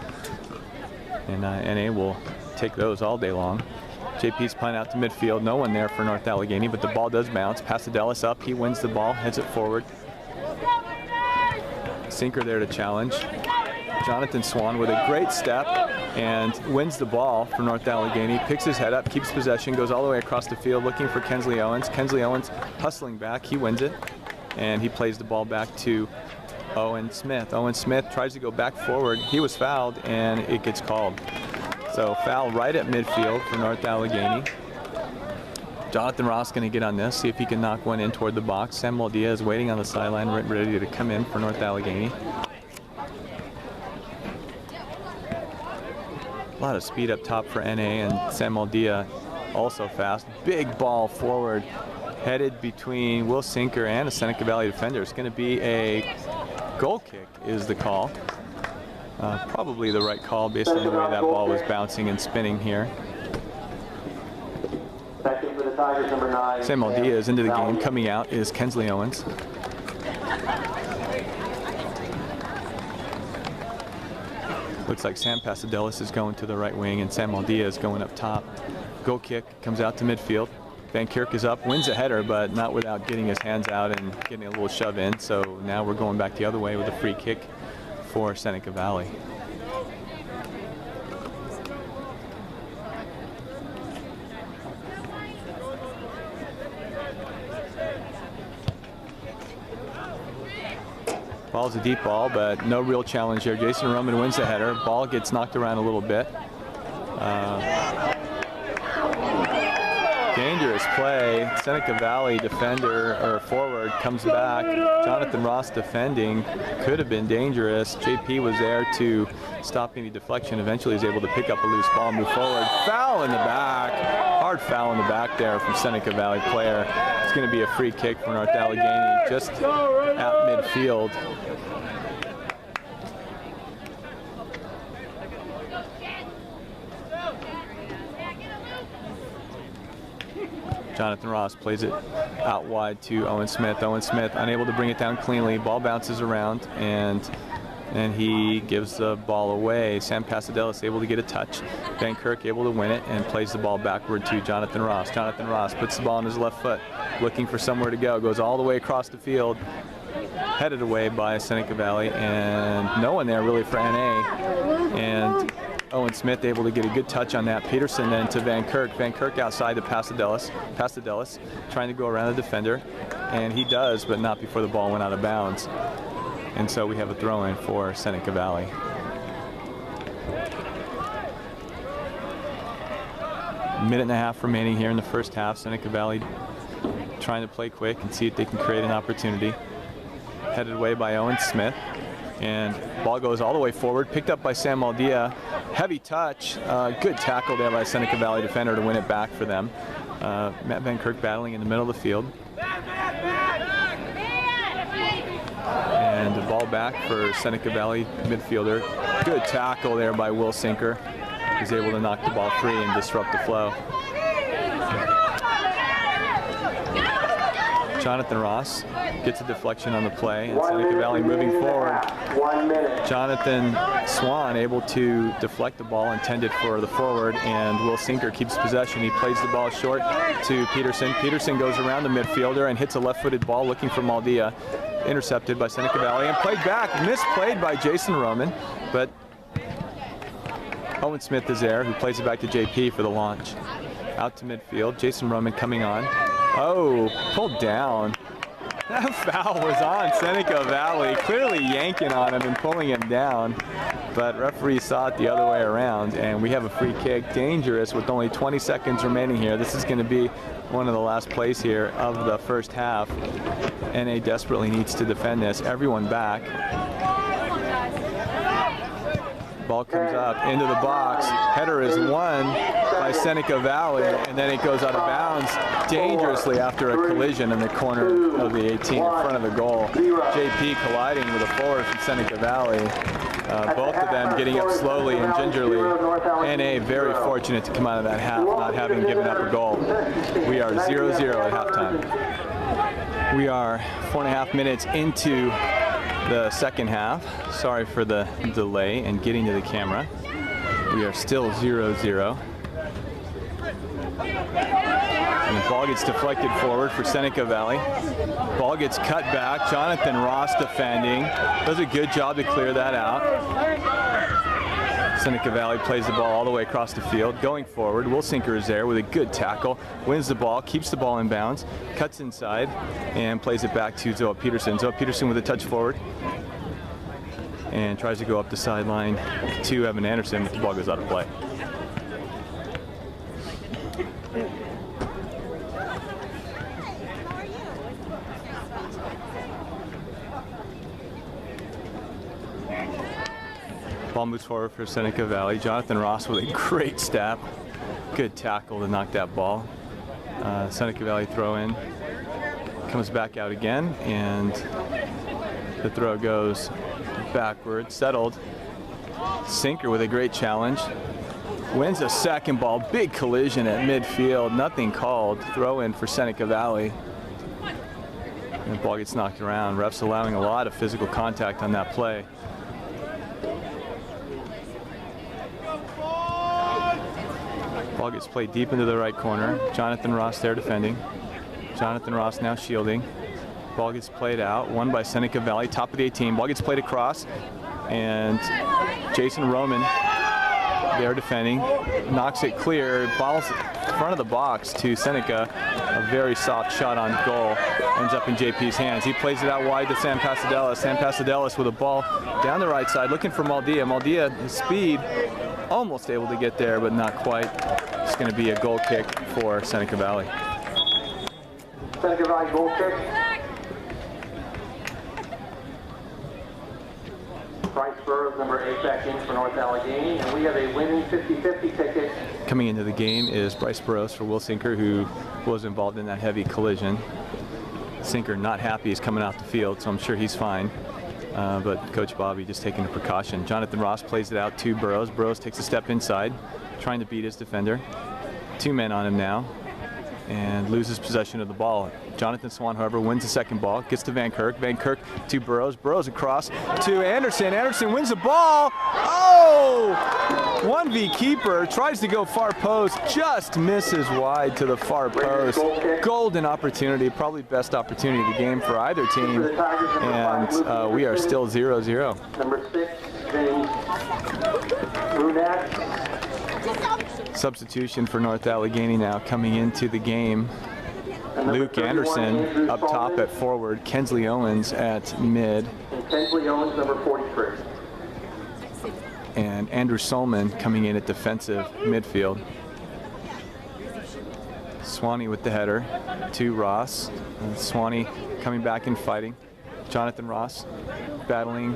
Speaker 1: And NA will take those all day long. JP's punt out to midfield. No one there for North Allegheny, but the ball does bounce. Pasadelis up, he wins the ball, heads it forward. Sinker there to challenge. Jonathan Swan with a great step and wins the ball for North Allegheny, picks his head up, keeps possession, goes all the way across the field looking for Kensley Owens. Kensley Owens hustling back, he wins it, and he plays the ball back to Owen Smith. Owen Smith tries to go back forward. He was fouled, and it gets called. So foul right at midfield for North Allegheny. Jonathan Ross going to get on this, see if he can knock one in toward the box. Samuel Diaz waiting on the sideline, ready to come in for North Allegheny. A lot of speed up top for NA, and Samuel Dia also fast. Big ball forward, headed between Will Sinker and a Seneca Valley defender. It's going to be a goal kick is the call. Probably the right call based on the way that ball was bouncing and spinning here.
Speaker 2: For the Tigers, number 9.
Speaker 1: Samuel Diaz into the game. Coming out is Kensley Owens. Looks like Sam Pasadelis is going to the right wing and Samuel Diaz going up top. Goal kick comes out to midfield. Van Kirk is up, wins a header, but not without getting his hands out and getting a little shove in. So now we're going back the other way with a free kick for Seneca Valley. Ball's a deep ball, but no real challenge here. Jason Roman wins the header. Ball gets knocked around a little bit. Dangerous play. Seneca Valley defender or forward comes back. Jonathan Ross defending. Could have been dangerous. JP was there to stop any deflection. Eventually he's able to pick up a loose ball, move forward. Foul in the back. Hard foul in the back there from Seneca Valley player. It's going to be a free kick for North Allegheny just at midfield. Jonathan Ross plays it out wide to Owen Smith. Owen Smith unable to bring it down cleanly. Ball bounces around and he gives the ball away. Sam Pasadelis able to get a touch. Van Kirk able to win it and plays the ball backward to Jonathan Ross. Jonathan Ross puts the ball on his left foot, looking for somewhere to go. Goes all the way across the field, headed away by Seneca Valley, and no one there really for NA. And Owen Smith able to get a good touch on that. Peterson then to Van Kirk. Van Kirk outside to Pasadelis. Pasadelis trying to go around the defender, and he does, but not before the ball went out of bounds. And so we have a throw-in for Seneca Valley. Minute and a half remaining here in the first half. Seneca Valley trying to play quick and see if they can create an opportunity. Headed away by Owen Smith. And ball goes all the way forward, picked up by Sam Maldia. Heavy touch, good tackle there by Seneca Valley defender to win it back for them. Matt Van Kirk battling in the middle of the field. And the ball back for Seneca Valley midfielder. Good tackle there by Will Sinker. He's able to knock the ball free and disrupt the flow. Jonathan Ross gets a deflection on the play, and Seneca Valley moving forward.
Speaker 2: 1 minute.
Speaker 1: Jonathan Swan able to deflect the ball intended for the forward, and Will Sinker keeps possession. He plays the ball short to Peterson. Peterson goes around the midfielder and hits a left-footed ball looking for Maldia. Intercepted by Seneca Valley and played back. Misplayed by Jason Roman, but Owen Smith is there, who plays it back to JP for the launch. Out to midfield, Jason Roman coming on. Oh, pulled down. That foul was on Seneca Valley, clearly yanking on him and pulling him down, but referee saw it the other way around, and we have a free kick. Dangerous with only 20 seconds remaining here. This is going to be one of the last plays here of the first half. NA desperately needs to defend this. Everyone back. Ball comes up into the box. Header is won by Seneca Valley, and then it goes out of bounds dangerously after a collision in the corner of the 18 in front of the goal. JP colliding with a forward from Seneca Valley. Both of them getting up slowly and gingerly. NA very fortunate to come out of that half not having given up a goal. We are 0-0 at halftime. We are 4.5 minutes into the second half. Sorry for the delay in getting to the camera. We are still 0-0. And the ball gets deflected forward for Seneca Valley. Ball gets cut back. Jonathan Ross defending. Does a good job to clear that out. Seneca Valley plays the ball all the way across the field. Going forward, Wilsinker is there with a good tackle. Wins the ball, keeps the ball in bounds, cuts inside, and plays it back to Zoa Peterson. Zoa Peterson with a touch forward. And tries to go up the sideline to Evan Anderson, but the ball goes out of play. Ball moves forward for Seneca Valley. Jonathan Ross with a great step. Good tackle to knock that ball. Seneca Valley throw in. Comes back out again, and the throw goes backward, settled. Sinker with a great challenge. Wins a second ball. Big collision at midfield. Nothing called. Throw in for Seneca Valley. And the ball gets knocked around. Refs allowing a lot of physical contact on that play. Ball gets played deep into the right corner. Jonathan Ross there defending. Jonathan Ross now shielding. Ball gets played out, won by Seneca Valley, top of the 18. Ball gets played across, and Jason Roman there defending. Knocks it clear, ball's front of the box to Seneca. A very soft shot on goal. Ends up in JP's hands. He plays it out wide to Sam Pasadelis. Sam Pasadelis with a ball down the right side, looking for Maldia. Maldia, his speed, almost able to get there, but not quite. It's going to be a goal kick for Seneca Valley.
Speaker 2: Seneca Valley goal kick. Bryce Burrows, number 8, back in for North Allegheny, and we have a winning 50-50 ticket.
Speaker 1: Coming into the game is Bryce Burrows for Will Sinker, who was involved in that heavy collision. Sinker not happy he's coming off the field, so I'm sure he's fine. But Coach Bobby just taking a precaution. Jonathan Ross plays it out to Burrows. Burrows takes a step inside, trying to beat his defender. 2 men on him now, and loses possession of the ball. Jonathan Swan, however, wins the second ball, gets to Van Kirk. Van Kirk to Burrows. Burrows across to Anderson. Anderson wins the ball. Oh! 1v keeper, tries to go far post, just misses wide to the far post. Golden opportunity, probably best opportunity of the game for either team. And we are still 0-0.
Speaker 2: Number 6, James Brunette.
Speaker 1: Substitution for North Allegheny now coming into the game. Luke Anderson up top at forward, Kensley Owens at mid.
Speaker 2: And Kensley Owens, number 43.
Speaker 1: And Andrew Solman coming in at defensive midfield. Swanee with the header to Ross. And Swanee coming back and fighting. Jonathan Ross battling,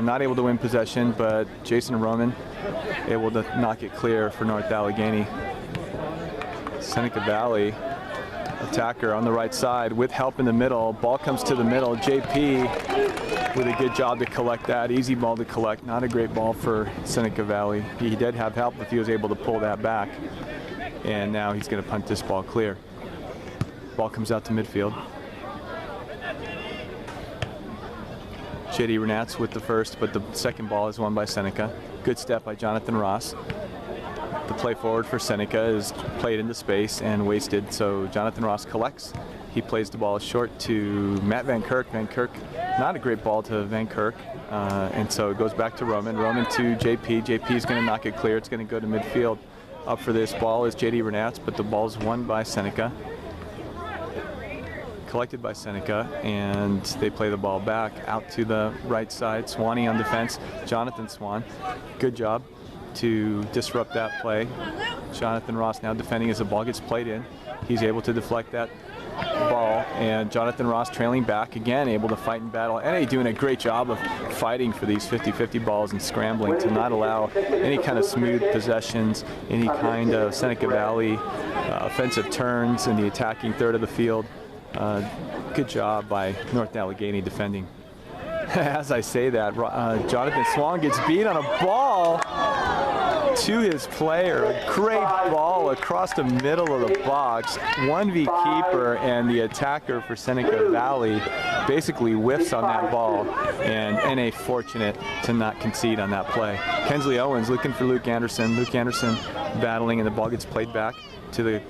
Speaker 1: not able to win possession, but Jason Roman able to knock it clear for North Allegheny. Seneca Valley attacker on the right side with help in the middle. Ball comes to the middle. JP with a good job to collect that. Easy ball to collect. Not a great ball for Seneca Valley. He did have help if he was able to pull that back. And now he's going to punt this ball clear. Ball comes out to midfield. J.D. Renats with the first, but the second ball is won by Seneca. Good step by Jonathan Ross. The play forward for Seneca is played into space and wasted, so Jonathan Ross collects. He plays the ball short to Matt Van Kirk. Van Kirk, not a great ball to Van Kirk, and so it goes back to Roman. Roman to JP. JP is going to knock it clear. It's going to go to midfield. Up for this ball is J.D. Renats, but the ball's won by Seneca. collected by Seneca, and they play the ball back out to the right side. Swanee on defense, Jonathan Swan. Good job to disrupt that play. Jonathan Ross now defending as the ball gets played in. He's able to deflect that ball, and Jonathan Ross trailing back again, able to fight and battle. NA doing a great job of fighting for these 50-50 balls and scrambling to not allow any kind of smooth possessions, any kind of Seneca Valley offensive turns in the attacking third of the field. Good job by North Allegheny defending. As I say that, Jonathan Swan gets beat on a ball to his player. A great ball across the middle of the box. 1v keeper, and the attacker for Seneca Valley basically whiffs on that ball, and NA fortunate to not concede on that play. Kensley Owens looking for Luke Anderson. Luke Anderson battling, and the ball gets played back to the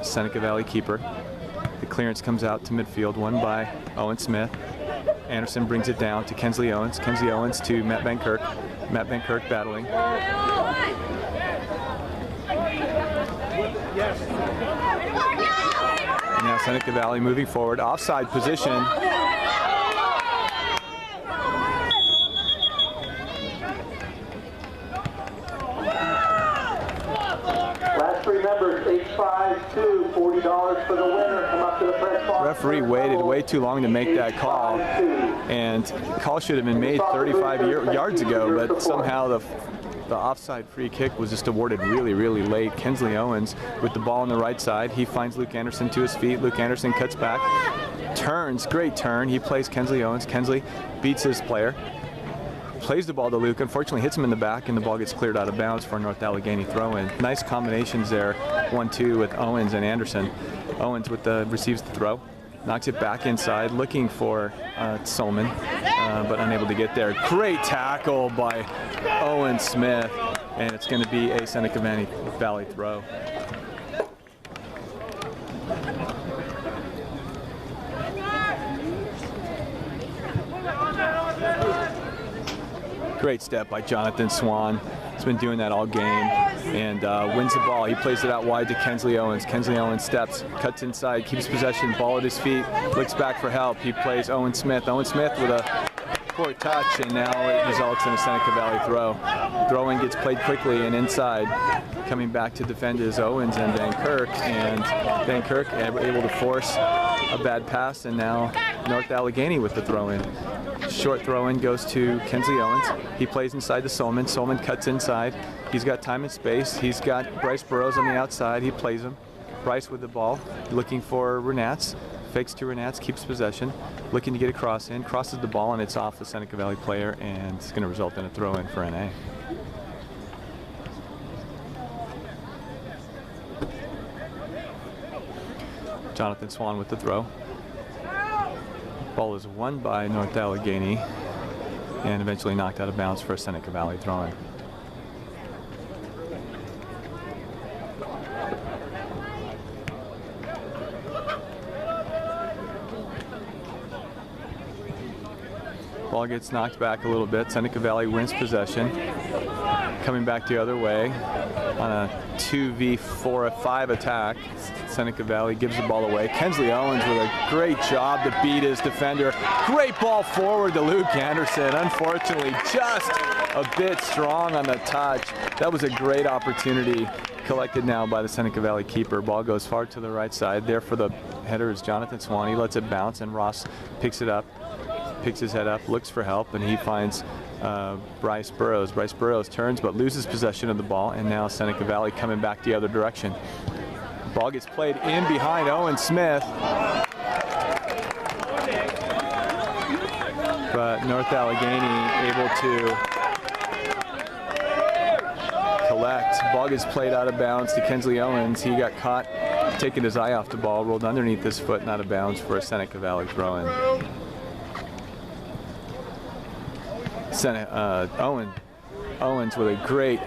Speaker 1: Seneca Valley keeper. The clearance comes out to midfield, won by Owen Smith. Anderson brings it down to Kensley Owens. Kensley Owens to Matt Van Kirk. Matt Van Kirk battling. Now Seneca Valley moving forward. Offside position.
Speaker 2: Last three members, H52, $40 for the winner. Come up to the press box.
Speaker 1: Referee waited way too long to make that call, and the call should have been made 35 yards ago, but somehow the offside free kick was just awarded really, really late. Kensley Owens with the ball on the right side. He finds Luke Anderson to his feet. Luke Anderson cuts back, turns, great turn. He plays Kensley Owens. Kensley beats his player, plays the ball to Luke, unfortunately hits him in the back, and the ball gets cleared out of bounds for a North Allegheny throw-in. Nice combinations there, 1-2 with Owens and Anderson. Owens receives the throw, knocks it back inside, looking for Solomon, but unable to get there. Great tackle by Owen Smith, and it's going to be a Seneca Valley throw. Great step by Jonathan Swan. He's been doing that all game, and wins the ball. He plays it out wide to Kensley Owens. Kensley Owens steps, cuts inside, keeps possession, ball at his feet, looks back for help. He plays Owen Smith. Owen Smith with a poor touch, and now it results in a Seneca Valley throw. Throw-in gets played quickly and inside. Coming back to defend is Owens and Van Kirk, able to force a bad pass, and now North Allegheny with the throw-in. Short throw-in goes to Kensley Owens. He plays inside to Solomon. Solomon cuts inside. He's got time and space. He's got Bryce Burrows on the outside. He plays him. Bryce with the ball, looking for Renats. Fakes to Renats, keeps possession. Looking to get a cross in. Crosses the ball, and it's off the Seneca Valley player, and it's going to result in a throw-in for NA. Jonathan Swan with the throw. Ball is won by North Allegheny and eventually knocked out of bounds for a Seneca Valley throw-in. Ball gets knocked back a little bit. Seneca Valley wins possession. Coming back the other way on a 2v4-5 attack. Seneca Valley gives the ball away. Kensley Owens with a great job to beat his defender. Great ball forward to Luke Anderson. Unfortunately, just a bit strong on the touch. That was a great opportunity collected now by the Seneca Valley keeper. Ball goes far to the right side. There for the header is Jonathan Swan. He lets it bounce, and Ross picks it up, picks his head up, looks for help, and he finds Bryce Burrows. Bryce Burrows turns but loses possession of the ball, and now Seneca Valley coming back the other direction. Ball gets played in behind Owen Smith, but North Allegheny able to collect. Ball gets played out of bounds to Kensley Owens. He got caught taking his eye off the ball, rolled underneath his foot and out of bounds for a Seneca Valley throw-in. Owens with a great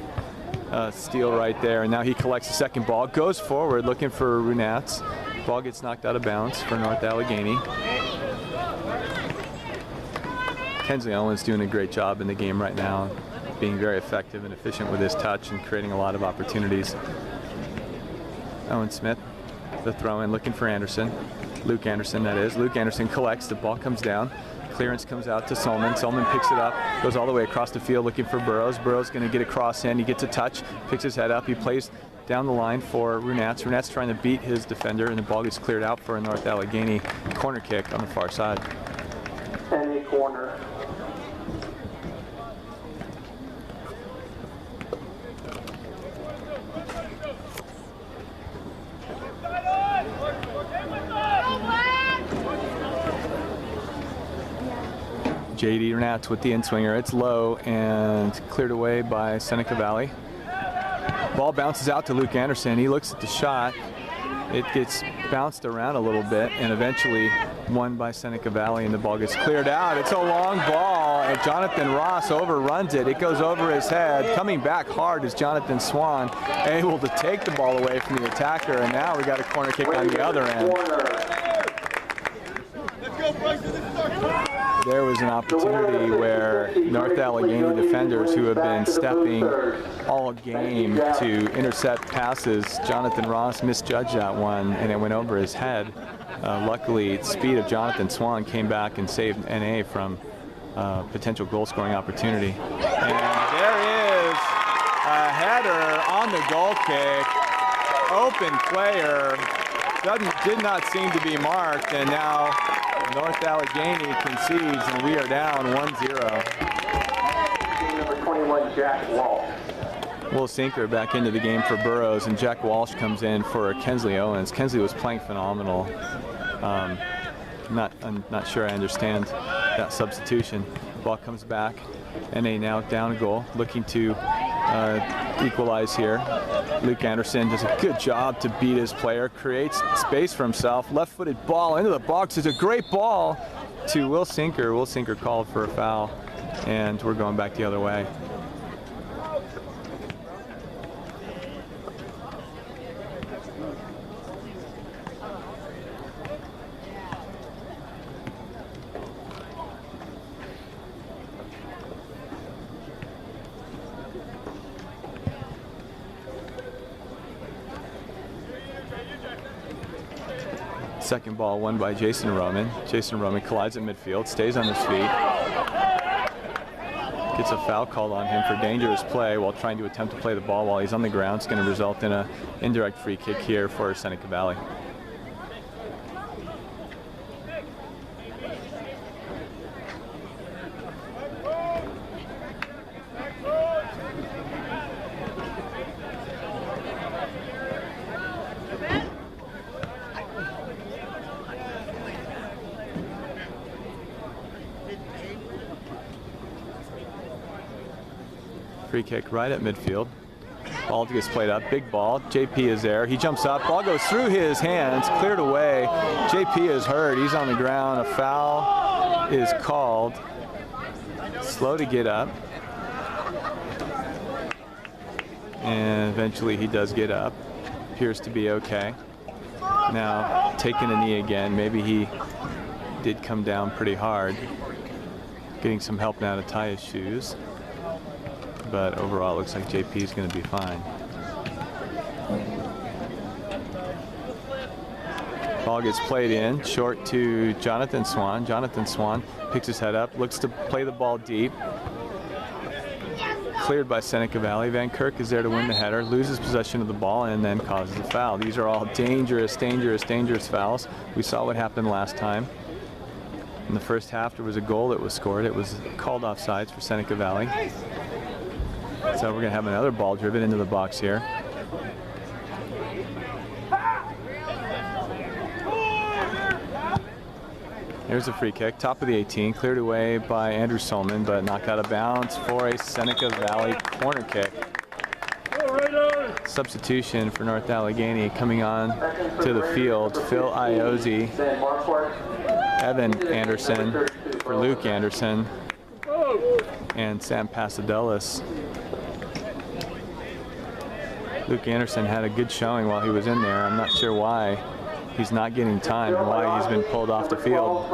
Speaker 1: steal right there, and now he collects the second ball, goes forward looking for Runats. Ball gets knocked out of bounds for North Allegheny. Kensley Owens doing a great job in the game right now, being very effective and efficient with his touch and creating a lot of opportunities. Owen Smith the throw in, looking for Anderson. Luke Anderson, that is. Luke Anderson collects, the ball comes down. Clearance comes out to Solman. Solman picks it up, goes all the way across the field looking for Burrows. Burrows going to get a cross in. He gets a touch, picks his head up. He plays down the line for Runats. Runats trying to beat his defender, and the ball gets cleared out for a North Allegheny corner kick on the far side.
Speaker 2: Any corner.
Speaker 1: J.D. Runats with the in-swinger. It's low and cleared away by Seneca Valley. Ball bounces out to Luke Anderson. He looks at the shot. It gets bounced around a little bit and eventually won by Seneca Valley, and the ball gets cleared out. It's a long ball, and Jonathan Ross overruns it. It goes over his head. Coming back hard is Jonathan Swan, able to take the ball away from the attacker, and now we got a corner kick on the other end. There was an opportunity where North Allegheny defenders who have been stepping all game to intercept passes, Jonathan Ross misjudged that one and it went over his head. Luckily, the speed of Jonathan Swan came back and saved NA from potential goal scoring opportunity. And there is a header on the goal kick. Open player, did not seem to be marked, and now North Allegheny concedes, and we are down 1-0.
Speaker 2: Number 21, Jack Walsh.
Speaker 1: Will Sinker back into the game for Burrows, and Jack Walsh comes in for Kensley Owens. Kensley was playing phenomenal. I'm not sure I understand that substitution. Ball comes back, and they now down a goal, looking to equalize here. Luke Anderson does a good job to beat his player, creates space for himself. Left-footed ball into the box. It's a great ball to Will Sinker. Will Sinker called for a foul, and we're going back the other way. Second ball won by Jason Roman. Jason Roman collides at midfield, stays on his feet. Gets a foul called on him for dangerous play while trying to attempt to play the ball while he's on the ground. It's going to result in an indirect free kick here for Seneca Valley. Free kick right at midfield. Ball gets played up, big ball. JP is there, he jumps up, ball goes through his hands, cleared away. JP is hurt, he's on the ground. A foul is called. Slow to get up. And eventually he does get up. Appears to be okay. Now taking a knee again, maybe he did come down pretty hard. Getting some help now to tie his shoes. But overall, it looks like JP is going to be fine. Ball gets played in, short to Jonathan Swan. Jonathan Swan picks his head up, looks to play the ball deep. Cleared by Seneca Valley. Van Kirk is there to win the header, loses possession of the ball, and then causes a foul. These are all dangerous, dangerous, dangerous fouls. We saw what happened last time. In the first half, there was a goal that was scored. It was called offsides for Seneca Valley. So we're going to have another ball driven into the box here. Here's a free kick, top of the 18, cleared away by Andrew Solman, but knocked out of bounds for a Seneca Valley corner kick. Substitution for North Allegheny coming on to the field. Phil Iozzi, Evan Anderson for Luke Anderson, and Sam Pasadelis. Luke Anderson had a good showing while he was in there. I'm not sure why he's not getting time and why he's been pulled off the field.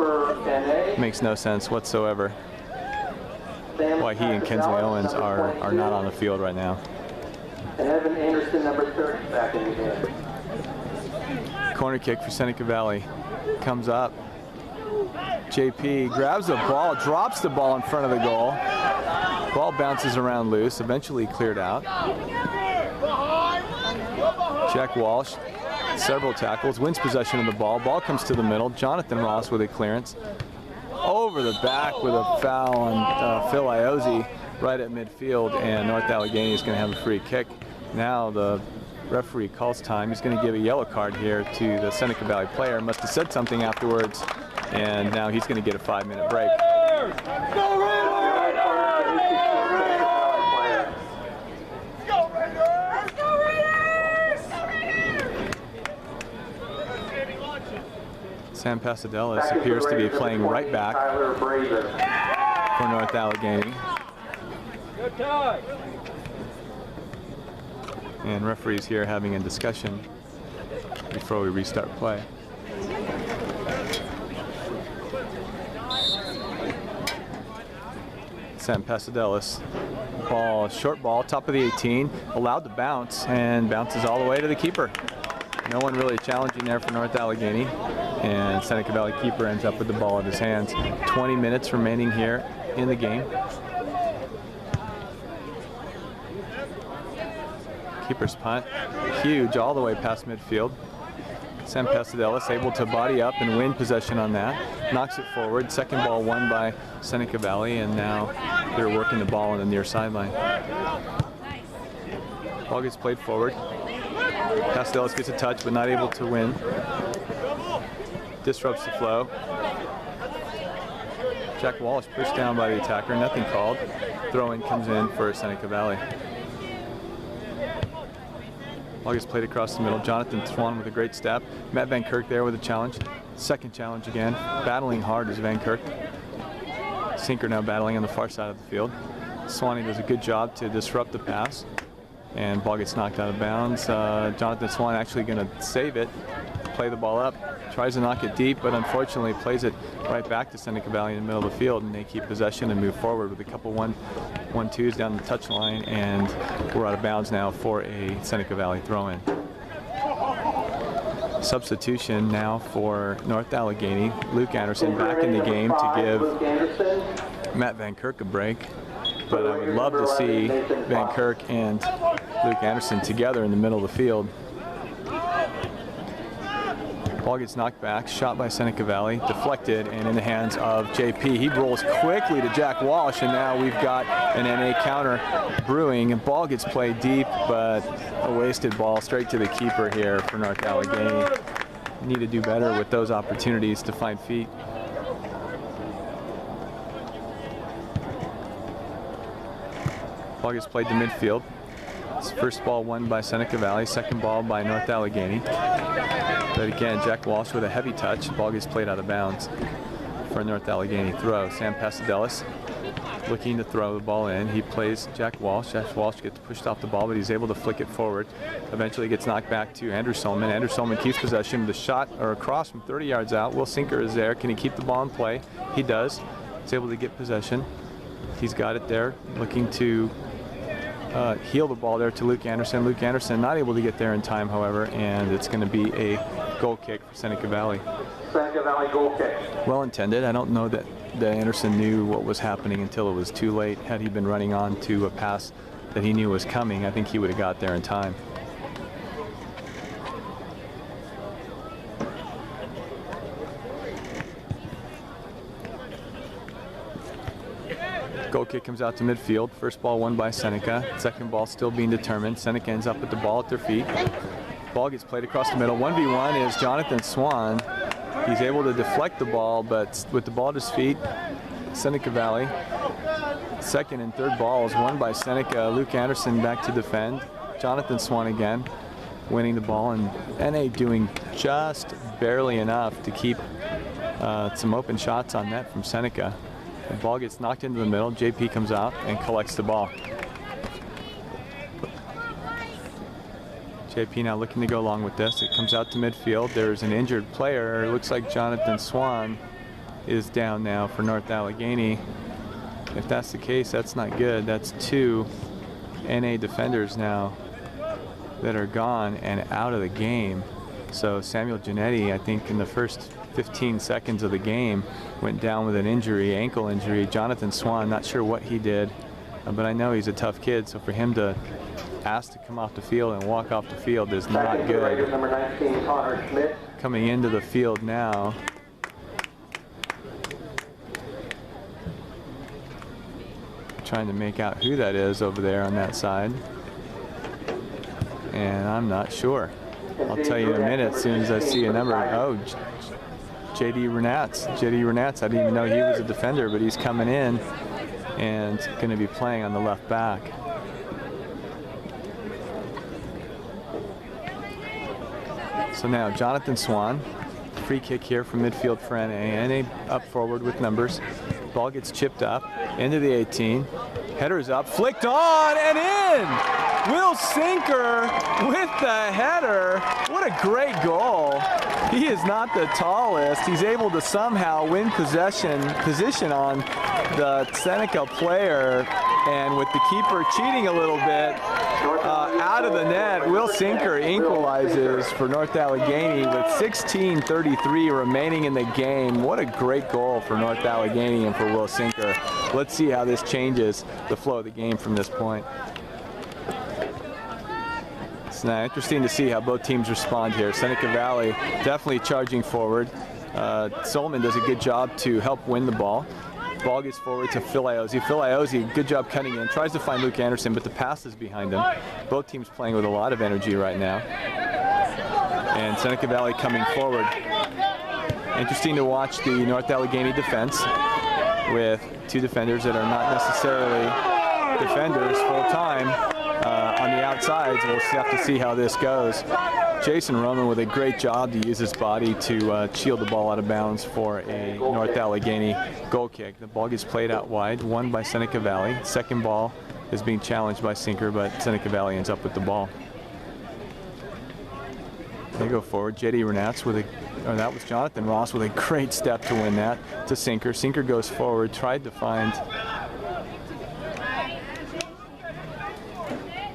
Speaker 1: Makes no sense whatsoever why he and Kensley Owens are not on the field right now.
Speaker 2: And Evan Anderson, number 30, back in the game.
Speaker 1: Corner kick for Seneca Valley comes up. JP grabs the ball, drops the ball in front of the goal. Ball bounces around loose, eventually cleared out. Jack Walsh, several tackles, wins possession of the ball. Ball comes to the middle. Jonathan Ross with a clearance. Over the back with a foul on Phil Iozzi right at midfield, and North Allegheny is going to have a free kick. Now the referee calls time. He's going to give a yellow card here to the Seneca Valley player. Must have said something afterwards, and now he's going to get a 5-minute break. Sam Pasadelis appears to be playing right back for North Allegheny. And referees here having a discussion before we restart play. Sam Pasadelis, ball, short ball, top of the 18, allowed to bounce, and bounces all the way to the keeper. No one really challenging there for North Allegheny, and Seneca Valley keeper ends up with the ball in his hands. 20 minutes remaining here in the game. Keeper's punt, huge, all the way past midfield. Sam Pasadelis able to body up and win possession on that. Knocks it forward. Second ball won by Seneca Valley, and now they're working the ball on the near sideline. Ball gets played forward. Pasadelis gets a touch, but not able to win. Disrupts the flow. Jack Walsh pushed down by the attacker, nothing called. Throw-in comes in for Seneca Valley. Ball gets played across the middle. Jonathan Swan with a great step. Matt Van Kirk there with a challenge. Second challenge again. Battling hard is Van Kirk. Sinker now battling on the far side of the field. Swanee does a good job to disrupt the pass. And ball gets knocked out of bounds. Jonathan Swan actually going to save it. Play the ball up. Tries to knock it deep, but unfortunately plays it right back to Seneca Valley in the middle of the field, and they keep possession and move forward with a couple 1-2s down the touchline, and we're out of bounds now for a Seneca Valley throw-in. Substitution now for North Allegheny. Luke Anderson back in the game to give Matt Van Kirk a break, but I would love to see Van Kirk and Luke Anderson together in the middle of the field. Ball gets knocked back, shot by Seneca Valley, deflected, and in the hands of JP. He rolls quickly to Jack Walsh, and now we've got an NA counter brewing. And ball gets played deep, but a wasted ball straight to the keeper here for North Allegheny. Need to do better with those opportunities to find feet. Ball gets played to midfield. First ball won by Seneca Valley, second ball by North Allegheny. But again, Jack Walsh with a heavy touch. The ball gets played out of bounds for a North Allegheny throw. Sam Pasadelis looking to throw the ball in. He plays Jack Walsh. Jack Walsh gets pushed off the ball, but he's able to flick it forward. Eventually gets knocked back to Andrew Solomon. Andrew Solomon keeps possession with a shot or a cross from 30 yards out. Will Sinker is there. Can he keep the ball in play? He does. He's able to get possession. He's got it there, looking to heel the ball there to Luke Anderson. Luke Anderson not able to get there in time, however, and it's going to be a goal kick for Seneca Valley.
Speaker 2: Seneca Valley goal kick.
Speaker 1: Well intended. I don't know that Anderson knew what was happening until it was too late. Had he been running on to a pass that he knew was coming, I think he would have got there in time. Goal kick comes out to midfield. First ball won by Seneca. Second ball still being determined. Seneca ends up with the ball at their feet. Ball gets played across the middle. 1v1 is Jonathan Swan. He's able to deflect the ball, but with the ball at his feet, Seneca Valley. Second and third balls won by Seneca. Luke Anderson back to defend. Jonathan Swan again winning the ball, and NA doing just barely enough to keep some open shots on net from Seneca. The ball gets knocked into the middle. JP comes out and collects the ball. JP now looking to go along with this. It comes out to midfield. There's an injured player. It looks like Jonathan Swan is down now for North Allegheny. If that's the case, that's not good. That's two NA defenders now that are gone and out of the game. So Samuel Giannetti, I think in the first 15 seconds of the game, went down with an injury, ankle injury. Jonathan Swan, not sure what he did, but I know he's a tough kid, so for him to ask to come off the field and walk off the field is not good.
Speaker 2: Number 19, Connor Schmidt.
Speaker 1: Coming into the field now. Trying to make out who that is over there on that side. And I'm not sure. I'll tell you in a minute as soon as I see a number. Oh, J.D. Renats. J.D. Renats, I didn't even know he was a defender, but he's coming in and going to be playing on the left back. So now Jonathan Swan, free kick here from midfield for NA. NA up forward with numbers. Ball gets chipped up into the 18. Header's up, flicked on and in! Will Sinker with the header. What a great goal. He is not the tallest. He's able to somehow win position on the Seneca player, and with the keeper cheating a little bit, out of the net, Will Sinker equalizes for North Allegheny with 16:33 remaining in the game. What a great goal for North Allegheny and for Will Sinker. Let's see how this changes the flow of the game from this point. It's now interesting to see how both teams respond here. Seneca Valley definitely charging forward. Solomon does a good job to help win the ball. Ball gets forward to Phil Iozzi. Phil Iozzi, good job cutting in, tries to find Luke Anderson, but the pass is behind him. Both teams playing with a lot of energy right now. And Seneca Valley coming forward. Interesting to watch the North Allegheny defense with two defenders that are not necessarily defenders full-time on the outsides. We'll have to see how this goes. Jason Roman with a great job to use his body to shield the ball out of bounds for a North Allegheny goal kick. The ball gets played out wide, won by Seneca Valley. Second ball is being challenged by Sinker, but Seneca Valley ends up with the ball. They go forward. J.D. Renats with that was Jonathan Ross with a great step to win that to Sinker. Sinker goes forward, tried to find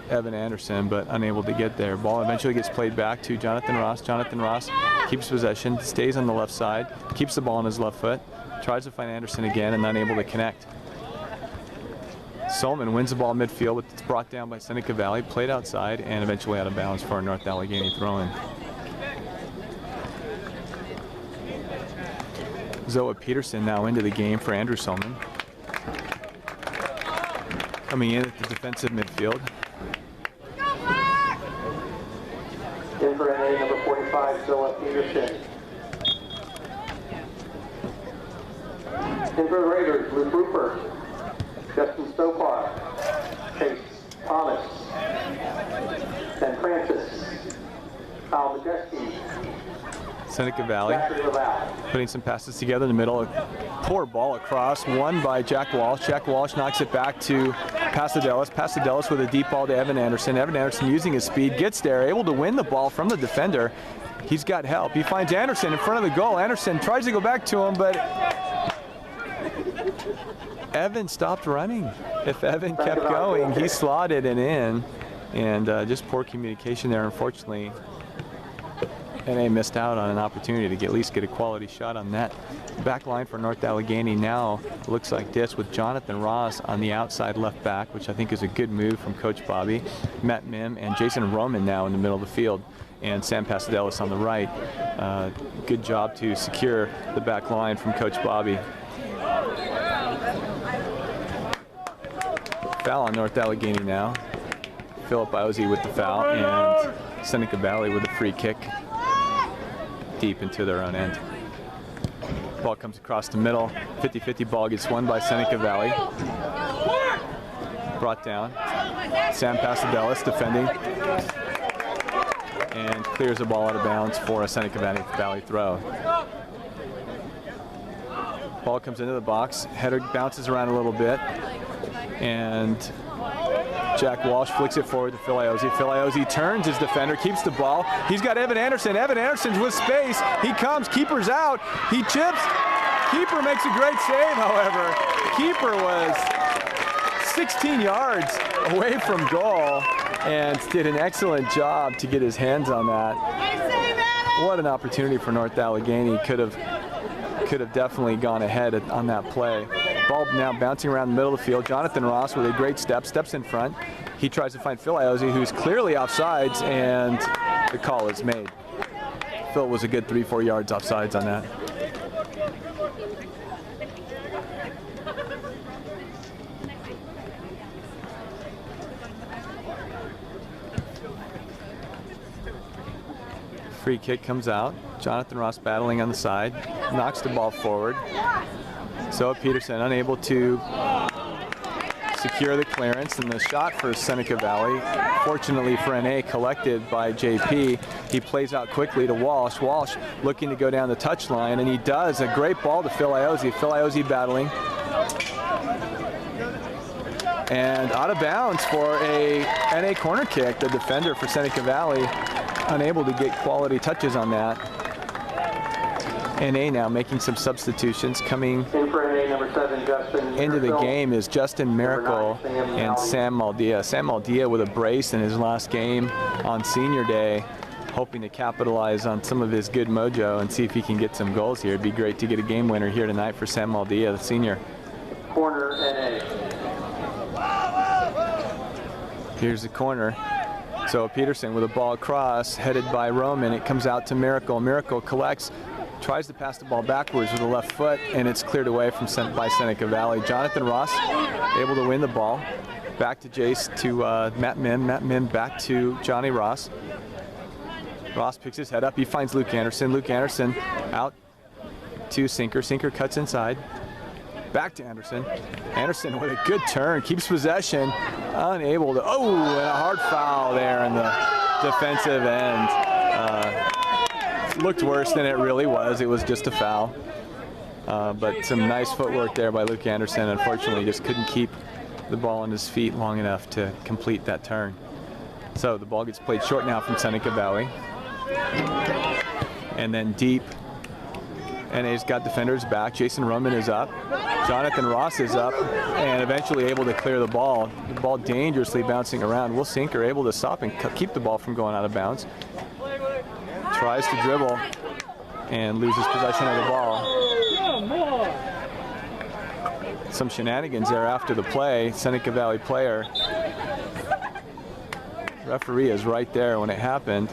Speaker 1: Evan Anderson, but unable to get there. Ball eventually gets played back to Jonathan Ross. Jonathan Ross keeps possession, stays on the left side, keeps the ball on his left foot, tries to find Anderson again and unable to connect. Solomon wins the ball midfield, but it's brought down by Seneca Valley, played outside, and eventually out of bounds for a North Allegheny throw-in. Zoa Peterson now into the game for Andrew Solomon. Coming in at the defensive midfield.
Speaker 2: In for NA, number 45, Zoa Peterson. In for the Raiders, Luke Rupert, Justin Stopar, Chase Thomas, Ben Francis, Kyle Majeski,
Speaker 1: Seneca Valley putting some passes together in the middle. A poor ball across, won by Jack Walsh. Jack Walsh knocks it back to Pasadelis. Pasadelis with a deep ball to Evan Anderson. Evan Anderson using his speed, gets there, able to win the ball from the defender. He's got help. He finds Anderson in front of the goal. Anderson tries to go back to him, but Evan stopped running. If Evan kept going, he slotted it in. And just poor communication there, unfortunately. NA missed out on an opportunity to at least get a quality shot on net. Back line for North Allegheny now looks like this, with Jonathan Ross on the outside left back, which I think is a good move from Coach Bobby. Matt Mim and Jason Roman now in the middle of the field, and Sam Pasadelis on the right. Good job to secure the back line from Coach Bobby. Foul on North Allegheny now. Philip Iozzi with the foul, and Seneca Valley with a free kick deep into their own end. Ball comes across the middle. 50-50 ball gets won by Seneca Valley. Brought down. Sam Pasadelis defending. And clears the ball out of bounds for a Seneca Valley throw. Ball comes into the box. Header bounces around a little bit. And Jack Walsh flicks it forward to Phil Iozzi. Phil Iozzi turns his defender, keeps the ball. He's got Evan Anderson. Evan Anderson's with space. He comes, keeper's out. He chips. Keeper makes a great save, however. Keeper was 16 yards away from goal and did an excellent job to get his hands on that. what an opportunity for North Allegheny. Could have definitely gone ahead on that play. Ball now bouncing around the middle of the field. Jonathan Ross with a great steps in front. He tries to find Phil Iozzi, who's clearly offsides, and the call is made. Phil was a good 3-4 yards offsides on that. Free kick comes out. Jonathan Ross battling on the side, knocks the ball forward. So Peterson unable to secure the clearance, and the shot for Seneca Valley, fortunately for NA, collected by JP. He plays out quickly to Walsh. Walsh looking to go down the touchline, and he does. A great ball to Phil Iozzi. Phil Iozzi battling. And out of bounds for a NA corner kick. The defender for Seneca Valley unable to get quality touches on that. NA now making some substitutions. Coming
Speaker 2: in for NA, number 7, Justin
Speaker 1: into the
Speaker 2: Miracle.
Speaker 1: Game is Justin Miracle and Sam Maldia. Sam Maldia with a brace in his last game on senior day, hoping to capitalize on some of his good mojo and see if he can get some goals here. It'd be great to get a game winner here tonight for Sam Maldia, the senior.
Speaker 2: Corner NA.
Speaker 1: Here's the corner. So Peterson with a ball across, headed by Roman. It comes out to Miracle. Miracle collects, tries to pass the ball backwards with the left foot, and it's cleared away by Seneca Valley. Jonathan Ross able to win the ball. Back to Jace, to Matt Mim. Matt Mim back to Johnny Ross. Ross picks his head up. He finds Luke Anderson. Luke Anderson out to Sinker. Sinker cuts inside. Back to Anderson. Anderson with a good turn, keeps possession, unable to, and a hard foul there in the defensive end. Looked worse than it really was. It was just a foul. But some nice footwork there by Luke Anderson. Unfortunately, just couldn't keep the ball on his feet long enough to complete that turn. So the ball gets played short now from Seneca Valley. And then deep. NA's got defenders back. Jason Roman is up. Jonathan Ross is up and eventually able to clear the ball. The ball dangerously bouncing around. Will Sinker able to stop and keep the ball from going out of bounds. Tries to dribble and loses possession of the ball. Some shenanigans there after the play. Seneca Valley player. Referee is right there when it happened.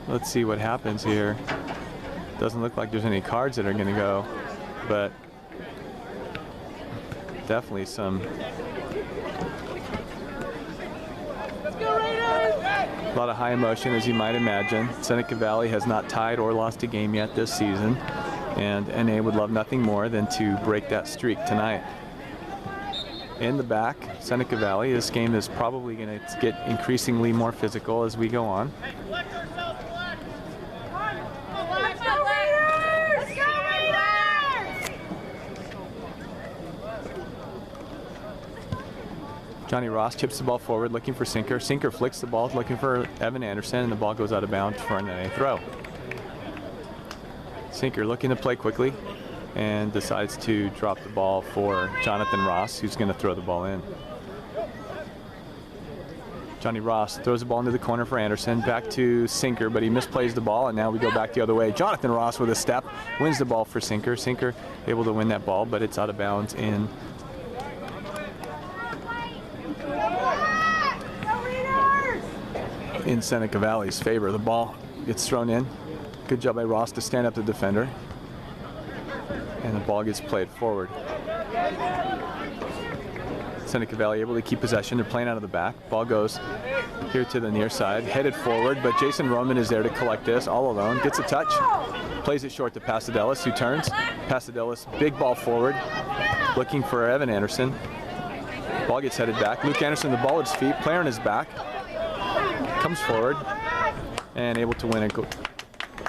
Speaker 1: Let's see what happens here. Doesn't look like there's any cards that are going to go, but definitely some. A lot of high emotion, as you might imagine. Seneca Valley has not tied or lost a game yet this season, and NA would love nothing more than to break that streak tonight. In the back, Seneca Valley, this game is probably going to get increasingly more physical as we go on. Johnny Ross chips the ball forward, looking for Sinker. Sinker flicks the ball, looking for Evan Anderson, and the ball goes out of bounds for an NA throw. Sinker looking to play quickly and decides to drop the ball for Jonathan Ross, who's going to throw the ball in. Johnny Ross throws the ball into the corner for Anderson, back to Sinker, but he misplays the ball, and now we go back the other way. Jonathan Ross with a step, wins the ball for Sinker. Sinker able to win that ball, but it's out of bounds in Seneca Valley's favor. The ball gets thrown in. Good job by Ross to stand up the defender. And the ball gets played forward. Seneca Valley able to keep possession. They're playing out of the back. Ball goes here to the near side, headed forward, but Jason Roman is there to collect this all alone. Gets a touch, plays it short to Pasadelis, who turns. Pasadelis, big ball forward, looking for Evan Anderson. Ball gets headed back. Luke Anderson, the ball at his feet, player on his back. Comes forward and able to win a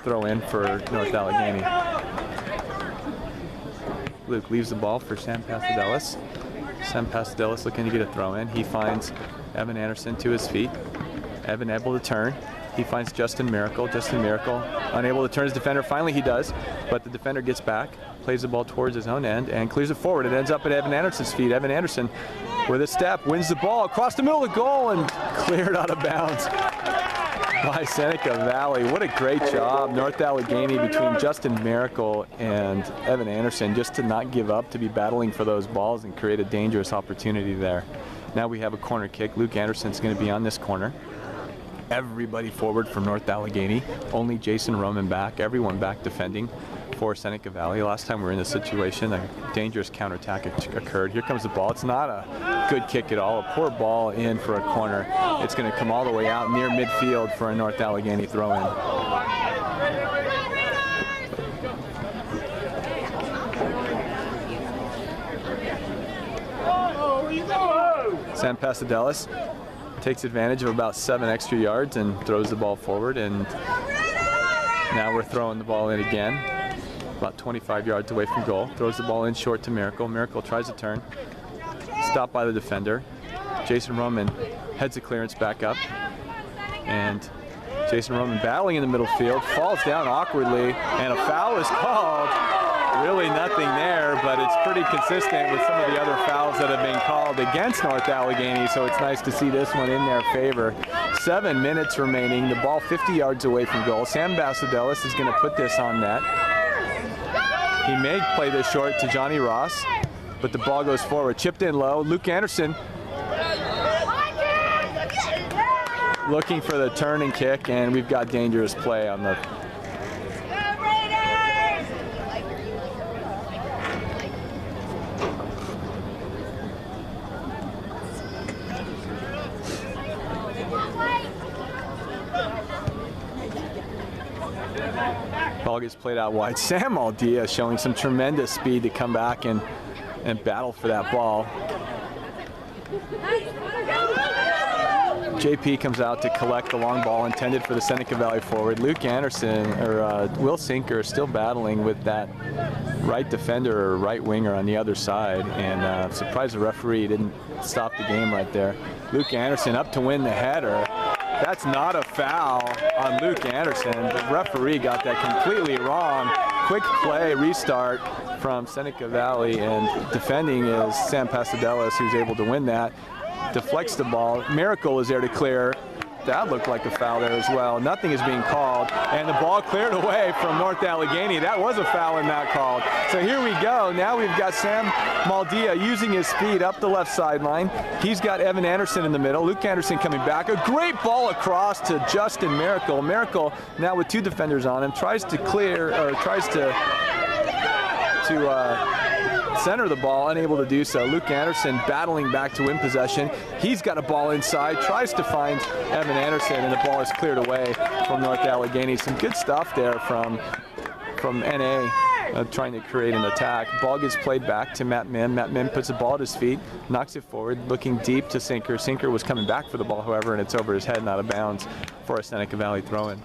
Speaker 1: throw in for North Allegheny. Luke leaves the ball for Sam Pasadelis. Sam Pasadelis looking to get a throw in. He finds Evan Anderson to his feet. Evan able to turn. He finds Justin Miracle. Justin Miracle unable to turn his defender. Finally he does, but the defender gets back, plays the ball towards his own end, and clears it forward. It ends up at Evan Anderson's feet. Evan Anderson with a step wins the ball across the middle of the goal and cleared out of bounds. by Seneca Valley. What a great job, North Allegheny, between Justin Miracle and Evan Anderson, just to not give up, to be battling for those balls and create a dangerous opportunity there. Now we have a corner kick. Luke Anderson's going to be on this corner. Everybody forward from North Allegheny. Only Jason Roman back. Everyone back defending for Seneca Valley. Last time we were in this situation, a dangerous counterattack occurred. Here comes the ball. It's not a good kick at all. A poor ball in for a corner. It's going to come all the way out near midfield for a North Allegheny throw-in. Sam Pasadelis takes advantage of about 7 extra yards and throws the ball forward, and now we're throwing the ball in again. About 25 yards away from goal. Throws the ball in short to Miracle. Miracle tries to turn. Stopped by the defender. Jason Roman heads the clearance back up. And Jason Roman battling in the middle field. Falls down awkwardly, and a foul is called. Really nothing there, but it's pretty consistent with some of the other fouls that have been called against North Allegheny, so it's nice to see this one in their favor. 7 minutes remaining. The ball 50 yards away from goal. Sam Pasadelis is going to put this on net. He may play this short to Johnny Ross, but the ball goes forward. Chipped in low. Luke Anderson looking for the turn and kick, and we've got dangerous play on the... Ball gets played out wide. Sam Aldia showing some tremendous speed to come back and battle for that ball. JP comes out to collect the long ball intended for the Seneca Valley forward. Luke Anderson, or Will Sinker, still battling with that right defender or right winger on the other side, and surprised the referee didn't stop the game right there. Luke Anderson up to win the header. That's not a foul on Luke Anderson. The referee got that completely wrong. Quick play, restart from Seneca Valley, and defending is Sam Pasadelis, who's able to win that. Deflects the ball. Miracle is there to clear. That looked like a foul there as well. Nothing is being called, and the ball cleared away from North Allegheny. That was a foul and not called. So here we go. Now we've got Sam Maldia using his speed up the left sideline. He's got Evan Anderson in the middle. Luke Anderson coming back. A great ball across to Justin Miracle. Miracle now with 2 defenders on him, tries to clear, or tries to center the ball, unable to do so. Luke Anderson battling back to win possession. He's got a ball inside, tries to find Evan Anderson, and the ball is cleared away from North Allegheny. Some good stuff there from NA, trying to create an attack. Ball gets played back to Matt Mim. Matt Mim puts the ball at his feet, knocks it forward, looking deep to Sinker. Sinker was coming back for the ball, however, and it's over his head and out of bounds for a Seneca Valley throw-in.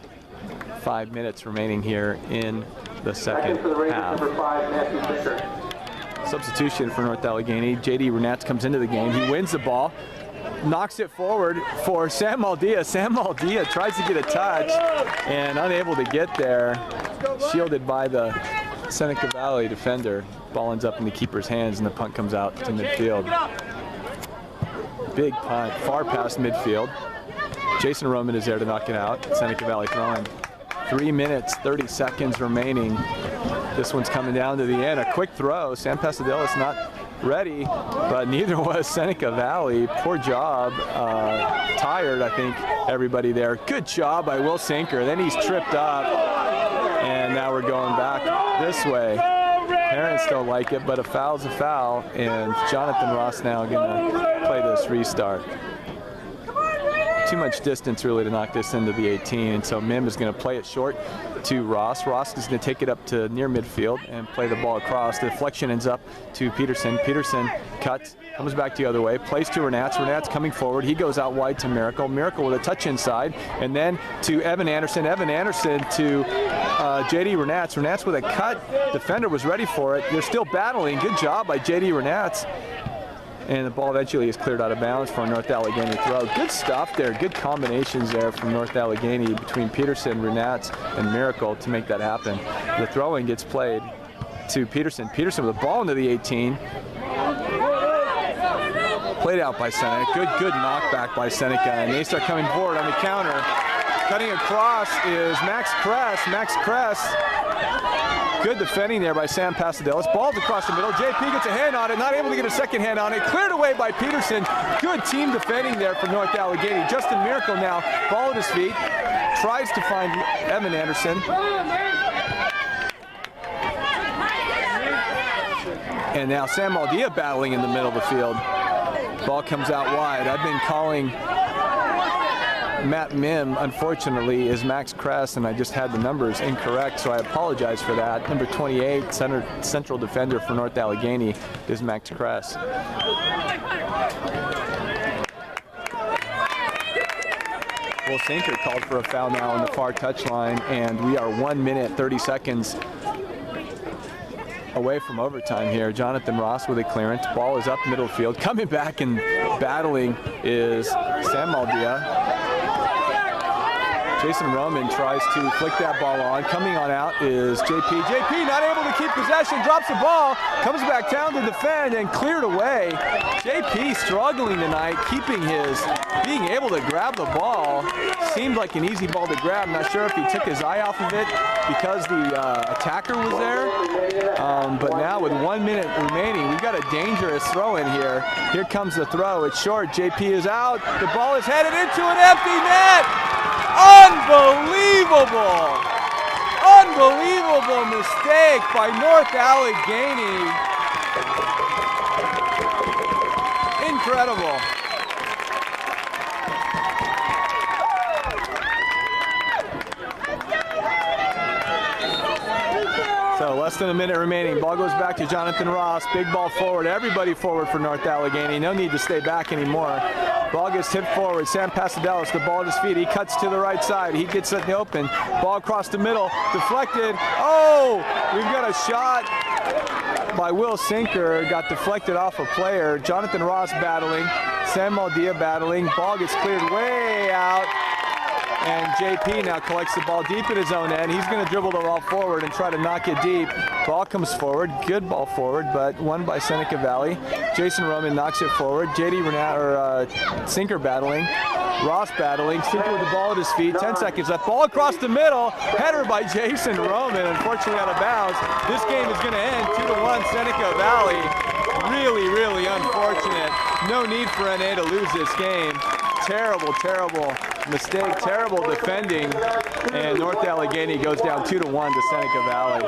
Speaker 1: 5 minutes remaining here in the second half.
Speaker 2: Number 5, Matthew Fisher.
Speaker 1: Substitution for North Allegheny. J.D. Renats comes into the game. He wins the ball, knocks it forward for Sam Maldia. Sam Maldia tries to get a touch and unable to get there. Shielded by the Seneca Valley defender. Ball ends up in the keeper's hands, and the punt comes out to midfield. Big punt, far past midfield. Jason Roman is there to knock it out. Seneca Valley throwing. 3 minutes, 30 seconds remaining. This one's coming down to the end. A quick throw. Sam Pasadelis not ready, but neither was Seneca Valley. Poor job. Tired, I think, everybody there. Good job by Will Sinker. Then he's tripped up, and now we're going back this way. Parents don't like it, but a foul's a foul, and Jonathan Ross now going to play this restart. Too much distance really to knock this into the 18, and so Mim is going to play it short to Ross. Ross is going to take it up to near midfield and play the ball across. The deflection ends up to Peterson. Peterson cuts, comes back the other way, plays to Renats. Renats coming forward. He goes out wide to Miracle. Miracle with a touch inside, and then to Evan Anderson. Evan Anderson to J.D. Renats. Renats with a cut. Defender was ready for it. They're still battling. Good job by J.D. Renats. And the ball eventually is cleared out of bounds for a North Allegheny throw. Good stuff there. Good combinations there from North Allegheny between Peterson, Renats, and Miracle to make that happen. The throw-in gets played to Peterson. Peterson with the ball into the 18. Played out by Seneca. Good knockback by Seneca. And they start coming forward on the counter. Cutting across is Max Kress. Max Kress, good defending there by Sam Pasadelis. Ball's across the middle. JP gets a hand on it, not able to get a second hand on it. Cleared away by Peterson. Good team defending there for North Allegheny. Justin Miracle now, ball at his feet, tries to find Evan Anderson. And now Sam Aldia battling in the middle of the field. Ball comes out wide. I've been calling Matt Mim, unfortunately, is Max Kress, and I just had the numbers incorrect, so I apologize for that. Number 28, central defender for North Allegheny, is Max Kress. Will Sinker called for a foul now on the far touchline, and we are 1 minute 30 seconds away from overtime here. Jonathan Ross with a clearance. Ball is up middle field. Coming back and battling is Sam Aldia. Jason Roman tries to flick that ball on. Coming on out is JP. JP not able to keep possession, drops the ball, comes back down to defend and cleared away. JP struggling tonight, being able to grab the ball. Seemed like an easy ball to grab. Not sure if he took his eye off of it because the attacker was there. But now with 1 minute remaining, we've got a dangerous throw in here. Here comes the throw. It's short. JP is out. The ball is headed into an empty net. Unbelievable! Unbelievable mistake by North Allegheny. Incredible. So less than a minute remaining. Ball goes back to Jonathan Ross. Big ball forward. Everybody forward for North Allegheny. No need to stay back anymore. Ball gets tipped forward. Sam Pasadelis, the ball at his feet. He cuts to the right side. He gets it in the open. Ball across the middle. Deflected. Oh! We've got a shot by Will Sinker. Got deflected off a player. Jonathan Ross battling. Sam Aldia battling. Ball gets cleared way out. And JP now collects the ball deep in his own end. He's going to dribble the ball forward and try to knock it deep. Ball comes forward. Good ball forward, but won by Seneca Valley. Jason Roman knocks it forward. Sinker battling. Ross battling. Sinker with the ball at his feet. 10 seconds left. Ball across the middle. Header by Jason Roman. Unfortunately out of bounds. This game is going to end 2-1 Seneca Valley. Really, really unfortunate. No need for NA to lose this game. Terrible, terrible mistake, terrible defending, and North Allegheny goes down 2-1 to Seneca Valley.